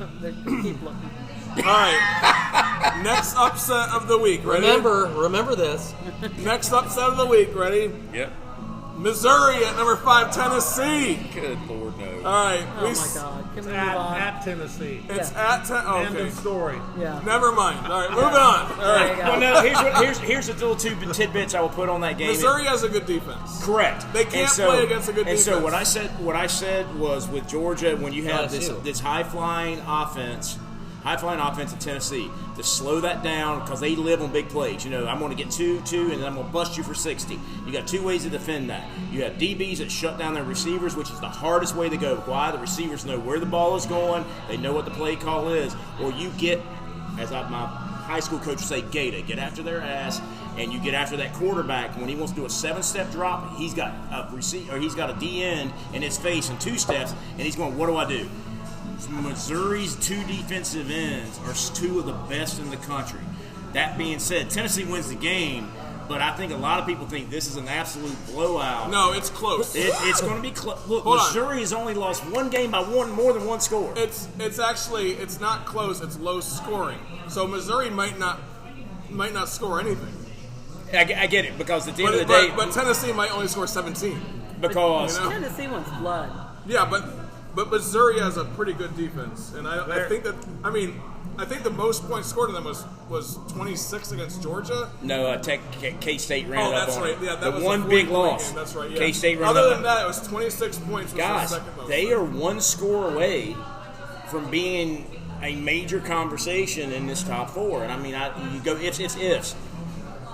Keep looking. All right. Next upset of the week. Ready? Remember this. Next upset of the week. Ready? Yep. Missouri at number 5, Tennessee. Good Lord, no. All right. Oh my God. Can we move on? At Tennessee. It's at Tennessee. End of story. Yeah. Never mind. All right, moving on. All right. Well, no, here's the little 2 tidbits I will put on that game. Missouri has a good defense. Correct. They can't play against a good defense. And so what I said was with Georgia, when you have this high-flying offense in Tennessee, to slow that down because they live on big plays. You know, I'm going to get 2, and then I'm going to bust you for 60. You got 2 ways to defend that. You have DBs that shut down their receivers, which is the hardest way to go. Why? The receivers know where the ball is going. They know what the play call is. Or you get, as my high school coach would say, get after their ass, and you get after that quarterback. When he wants to do a 7-step drop, he's got a D end in his face in 2 steps, and he's going, what do I do? Missouri's 2 defensive ends are 2 of the best in the country. That being said, Tennessee wins the game, but I think a lot of people think this is an absolute blowout. No, it's close. It's going to be close. Look, Hold Missouri has only lost 1 game by more than 1 score. It's not close. It's low scoring. So Missouri might not score anything. I get it, because at the end of the day, but Tennessee might only score 17 because Tennessee wants blood. Yeah, but Missouri has a pretty good defense, and I think the most points scored in them was 26 against Georgia. No, K-State ran it up on right. it. Yeah, that was one big loss. Game. That's right. Yeah. K-State ran it up. Other than that, it was 26 points. Guys, the second most. they are 1 score away from being a major conversation in this top 4. And I mean, you go ifs.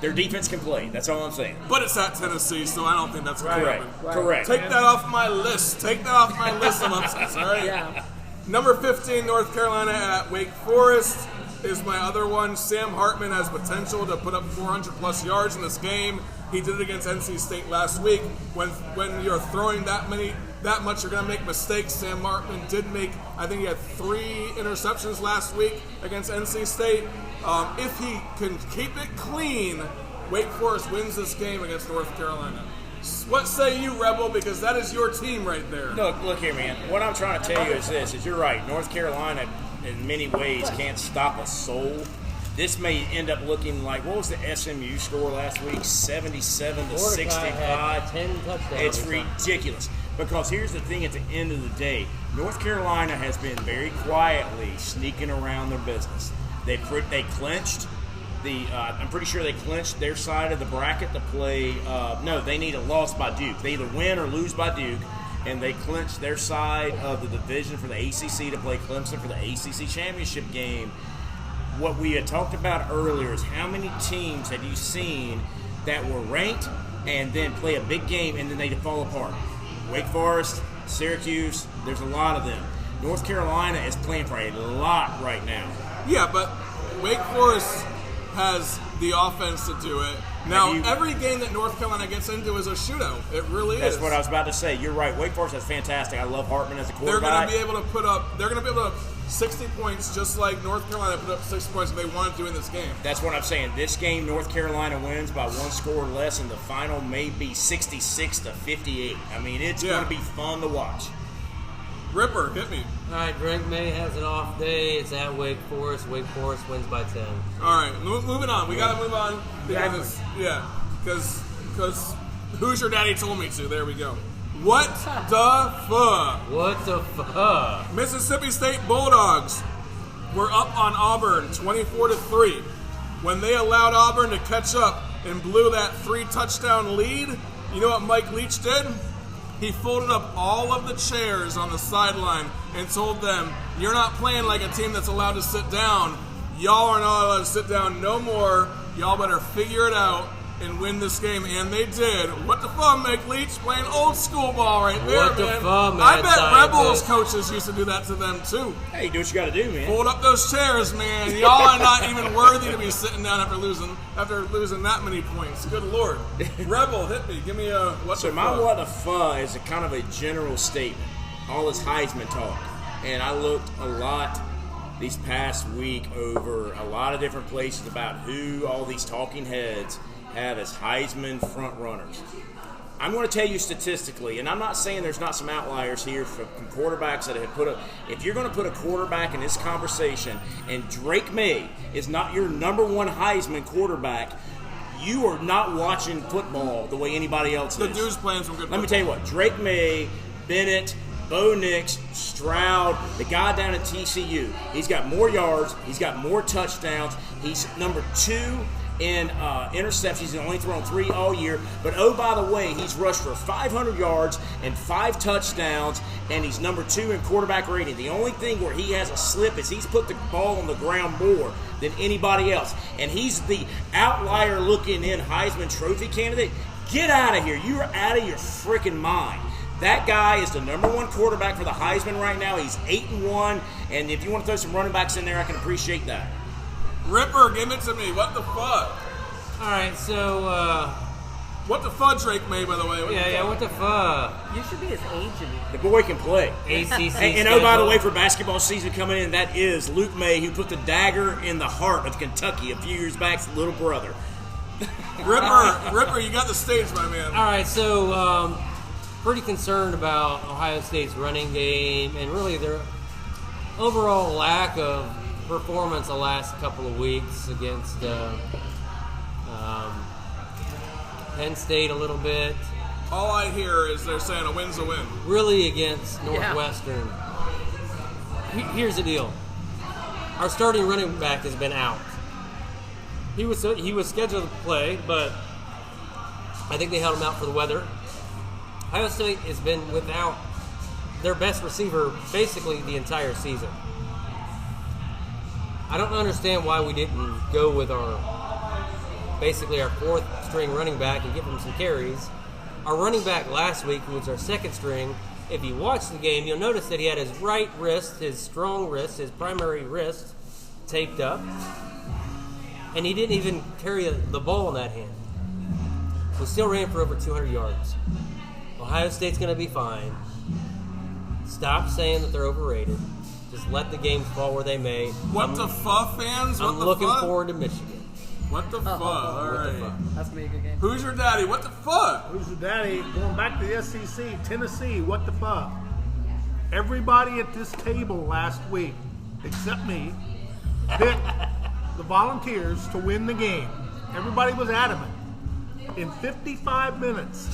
Their defense can play. That's all I'm saying. But it's at Tennessee, so I don't think that's going to happen. Correct. Take that off my list. Take that off my list of upsets. All right. Yeah. Number 15, North Carolina at Wake Forest is my other one. Sam Hartman has potential to put up 400-plus yards in this game. He did it against NC State last week. When you're throwing that much, you're going to make mistakes. Sam Hartman did make, I think he had 3 interceptions last week against NC State. If he can keep it clean, Wake Forest wins this game against North Carolina. What say you, Rebel? Because that is your team right there. Look here, man. What I'm trying to tell you is this: you're right. North Carolina, in many ways, can't stop a soul. this may end up looking like, what was the SMU score last week? 77 to Mordecai 65. had 10 touchdowns. It's or something. ridiculous. Because here's the thing: at the end of the day, North Carolina has been very quietly sneaking around their business. They clinched. I'm pretty sure they clinched their side of the bracket to play. No, they need a loss by Duke. They either win or lose by Duke, and they clinched their side of the division for the ACC to play Clemson for the ACC championship game. What we had talked about earlier is how many teams have you seen that were ranked and then play a big game and then they fall apart? Wake Forest, Syracuse, there's a lot of them. North Carolina is playing for a lot right now. Yeah, but Wake Forest has the offense to do it. Now, every game that North Carolina gets into is a shootout. It really is. That's what I was about to say. You're right. Wake Forest is fantastic. I love Hartman as a quarterback. They're going to be able to put up 60 points just like North Carolina put up 60 points if they wanted to in this game. That's what I'm saying. This game, North Carolina wins by one score or less, and the final may be 66 to 58. I mean, it's going to be fun to watch. Ripper, hit me. All right, Drake May has an off day. It's at Wake Forest. Wake Forest wins by 10. All right, moving on. We got to move on. Because Who's Your Daddy told me to. There we go. What the fuck? What the fuck? Mississippi State Bulldogs were up on Auburn 24-3 when they allowed Auburn to catch up and blew that 3-touchdown lead. You know what Mike Leach did? He folded up all of the chairs on the sideline and told them, "You're not playing like a team that's allowed to sit down. Y'all are not allowed to sit down no more. Y'all better figure it out and win this game." And they did. What the fuck, Mike Leach? Playing old school ball right there, what man. The fuck, man. I bet Rebels coaches used to do that to them, too. Hey, do what you got to do, man. Fold up those chairs, man. Y'all are not even worthy to be sitting down after losing that many points. Good Lord. Rebel, hit me. Give me a what the fuck. My what the fuck is a kind of a general statement. All this Heisman talk. And I looked a lot these past week over a lot of different places about who all these talking heads have as Heisman front runners. I'm going to tell you statistically, and I'm not saying there's not some outliers here from quarterbacks that have put up. If you're going to put a quarterback in this conversation, and Drake May is not your number one Heisman quarterback, you are not watching football the way anybody else is. The dude's playing some good football. Let me tell you what, Drake May, Bennett, Bo Nix, Stroud, the guy down at TCU, he's got more yards, he's got more touchdowns, he's number 2 in interceptions. He's only thrown 3 all year. But oh, by the way, he's rushed for 500 yards and 5 touchdowns, and he's number 2 in quarterback rating. The only thing where he has a slip is he's put the ball on the ground more than anybody else. And he's the outlier looking in Heisman Trophy candidate. Get out of here. You're out of your freaking mind. That guy is the number 1 quarterback for the Heisman right now. He's 8-1, and if you want to throw some running backs in there, I can appreciate that. Ripper, give it to me. What the fuck? All right, so what the fuck, Drake May, by the way? What the fuck? You should be his agent. The boy can play. ACC and oh, by the way, for basketball season coming in, that is Luke May, who put the dagger in the heart of Kentucky a few years back's little brother. Ripper, you got the stage, my man. All right, so pretty concerned about Ohio State's running game and really their overall lack of performance the last couple of weeks against Penn State a little bit. All I hear is they're saying a win's a win. Really against Northwestern. Yeah. Here's the deal. Our starting running back has been out. He was scheduled to play, but I think they held him out for the weather. Ohio State has been without their best receiver basically the entire season. I don't understand why we didn't go with our 4th string running back and give him some carries. Our running back last week was our 2nd string. If you watch the game, you'll notice that he had his right wrist, his strong wrist, his primary wrist taped up. And he didn't even carry the ball in that hand. We still ran for over 200 yards. Ohio State's going to be fine. Stop saying that they're overrated. Just let the games fall where they may. What the fuck, fans? I'm looking forward to Michigan. What the fuck? All right. That's going to be a good game. Who's your daddy? What the fuck? Who's your daddy? Going back to the SEC, Tennessee, what the fuck? Everybody at this table last week, except me, picked the Volunteers to win the game. Everybody was adamant. In 55 minutes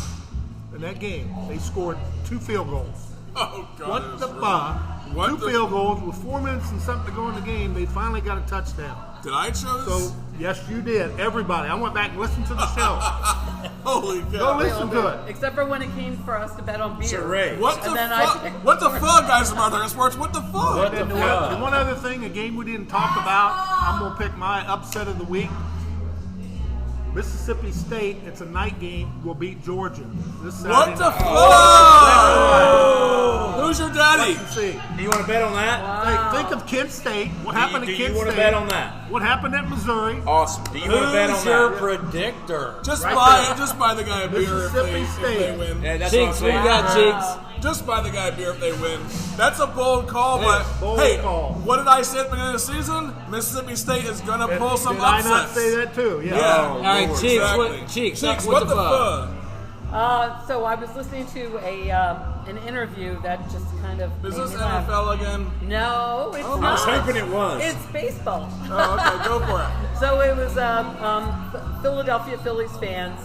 in that game, they scored 2 field goals. Oh, God. What the fuck? 2 field goals with 4 minutes and something to go in the game. They finally got a touchdown. Did I chose? So, yes, you did. Everybody. I went back and listened to the show. Holy Go cow. listen to it. Except for when it came for us to bet on beer. Charade. What the And then fuck? I- What the fuck, guys, about Talking Sports? What the fuck? What the And fuck? one other thing, a game we didn't talk about, I'm going to pick my upset of the week. Mississippi State, it's a night game, will beat Georgia this Saturday What the night. fuck? Who's your daddy? Let's see. Do you want to bet on that? Hey, think of Kent State. What happened Do at you Kent want to State? bet on that? What happened at Missouri? Awesome. Do you want to bet on Who's your that? predictor? Just Right buy there. just buy the guy a beer if Mississippi they State. win. Yeah, that's Cheeks, what what I'm you saying. got, Cheeks? Just buy the guy a beer if they win. That's a bold call, but bold hey, call. what did I say at the beginning of the season? Mississippi State is gonna pull some Did I upsets. not say that too? Yeah. Yeah. All right, Lord, Cheeks, exactly. Cheeks, Cheeks, what what the the fuck? So I was listening to an interview that just kind of Is made this me laugh. NFL again? No, it's I not. was hoping it was. It's baseball. Oh, okay, go for it. So it was Philadelphia Phillies fans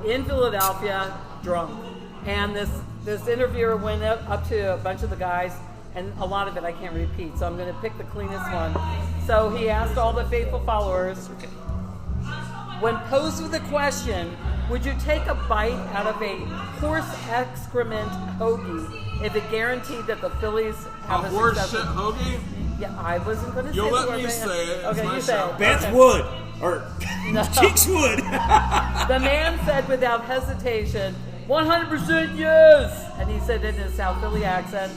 in Philadelphia drunk, and this interviewer went up to a bunch of the guys, and a lot of it I can't repeat, so I'm going to pick the cleanest one. So he asked all the faithful followers, when posed with the question, would you take a bite out of a horse excrement hoagie if it guaranteed that the Phillies have A horse shit successful... hoagie? Yeah, I wasn't going to say You'll the let word, me but- say it. It's Okay, my you say show. it. Beth Okay. Wood. Or No. Cheeks Wood. The man said without hesitation, 100% yes! And he said it in a South Philly accent.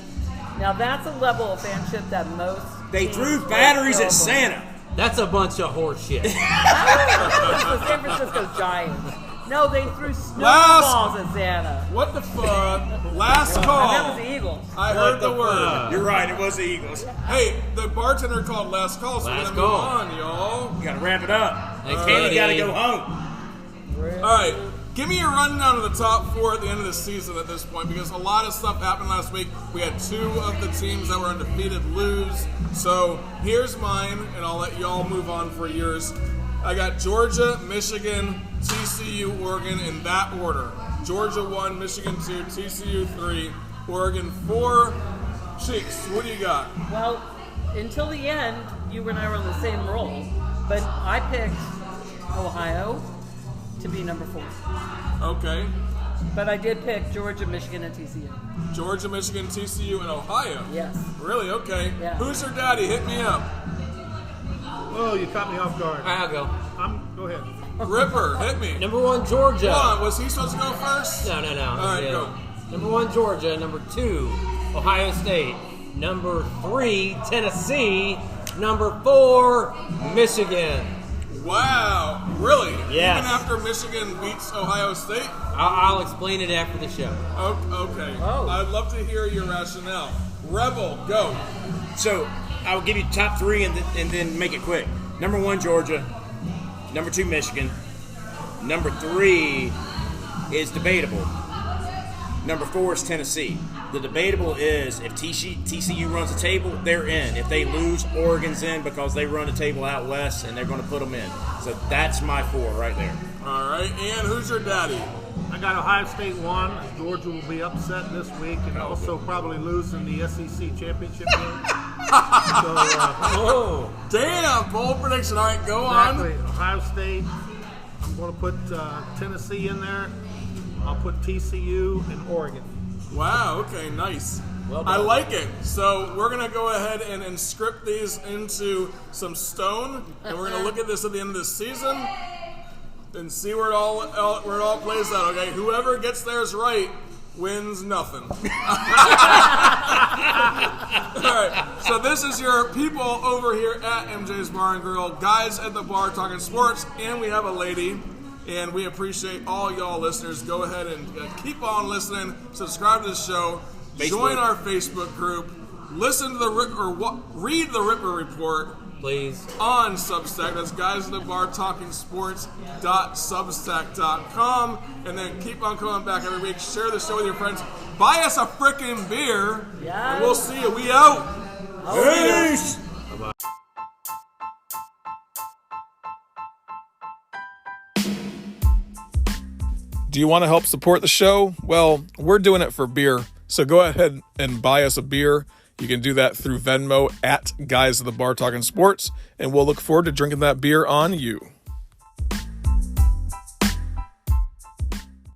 Now that's a level of fanship that most They teams threw don't batteries go at for. Santa. That's a bunch of horse shit. That was the San Francisco Giants. No, they threw snowballs at Santa. What the fuck? Last And that call. was the Eagles. I heard the word. You're right, it was the Eagles. Hey, the bartender called last call, so Last we're gonna move call. on, y'all. You gotta wrap it up. Thanks, Kenny buddy. gotta go home. All right, give me a rundown of the top 4 at the end of the season at this point, because a lot of stuff happened last week. We had 2 of the teams that were undefeated lose. So here's mine, and I'll let y'all move on for yours. I got Georgia, Michigan, TCU, Oregon in that order. Georgia 1, Michigan 2, TCU 3, Oregon 4. Cheeks, what do you got? Well, until the end, you and I were on the same roll, but I picked Ohio to be number 4. Okay. But I did pick Georgia, Michigan, and TCU. Georgia, Michigan, TCU, and Ohio. Yes. Really? Okay. Yeah. Who's your daddy? Hit me up. Oh, you caught me off guard. All right, I'll go. Go ahead. Ripper, hit me. Number 1, Georgia. Come on, was he supposed to go first? No. All right, Yeah. go. Number 1, Georgia. Number 2, Ohio State. Number 3, Tennessee. Number 4, Michigan. Wow, really? Yes. Even after Michigan beats Ohio State? I'll explain it after the show. Okay. Oh. I'd love to hear your rationale. Rebel, go. So I'll give you top 3 and then make it quick. Number 1, Georgia. Number 2, Michigan. Number 3 is debatable. Number 4 is Tennessee. The debatable is if TCU runs a table, they're in. If they lose, Oregon's in because they run a table out west and they're going to put them in. So that's my 4 right there. All right, and who's your daddy? I got Ohio State 1. Georgia will be upset this week and also probably lose in the SEC championship game. Oh. Damn, bold prediction. All right, go Exactly. on. Ohio State. I'm going to put Tennessee in there. I'll put TCU and Oregon. Wow, okay, nice. Well I done. like it. So we're going to go ahead and script these into some stone, and we're going to look at this at the end of the season and see where it all plays out, okay? Whoever gets theirs right wins nothing. All right, so this is your people over here at MJ's Bar and Grill, guys at the bar talking sports, and we have a lady. And we appreciate all y'all listeners. Go ahead and keep on listening. Subscribe to the show. Facebook. Join our Facebook group. Listen to read the Ripper Report Please. on Substack. That's guys at the bar talking sports.substack.com. And then keep on coming back every week. Share the show with your friends. Buy us a frickin' beer. Yeah. And we'll see you. We out. Peace! Do you want to help support the show? Well, we're doing it for beer. So go ahead and buy us a beer. You can do that through Venmo at Guys at the Bar Talking Sports, and we'll look forward to drinking that beer on you.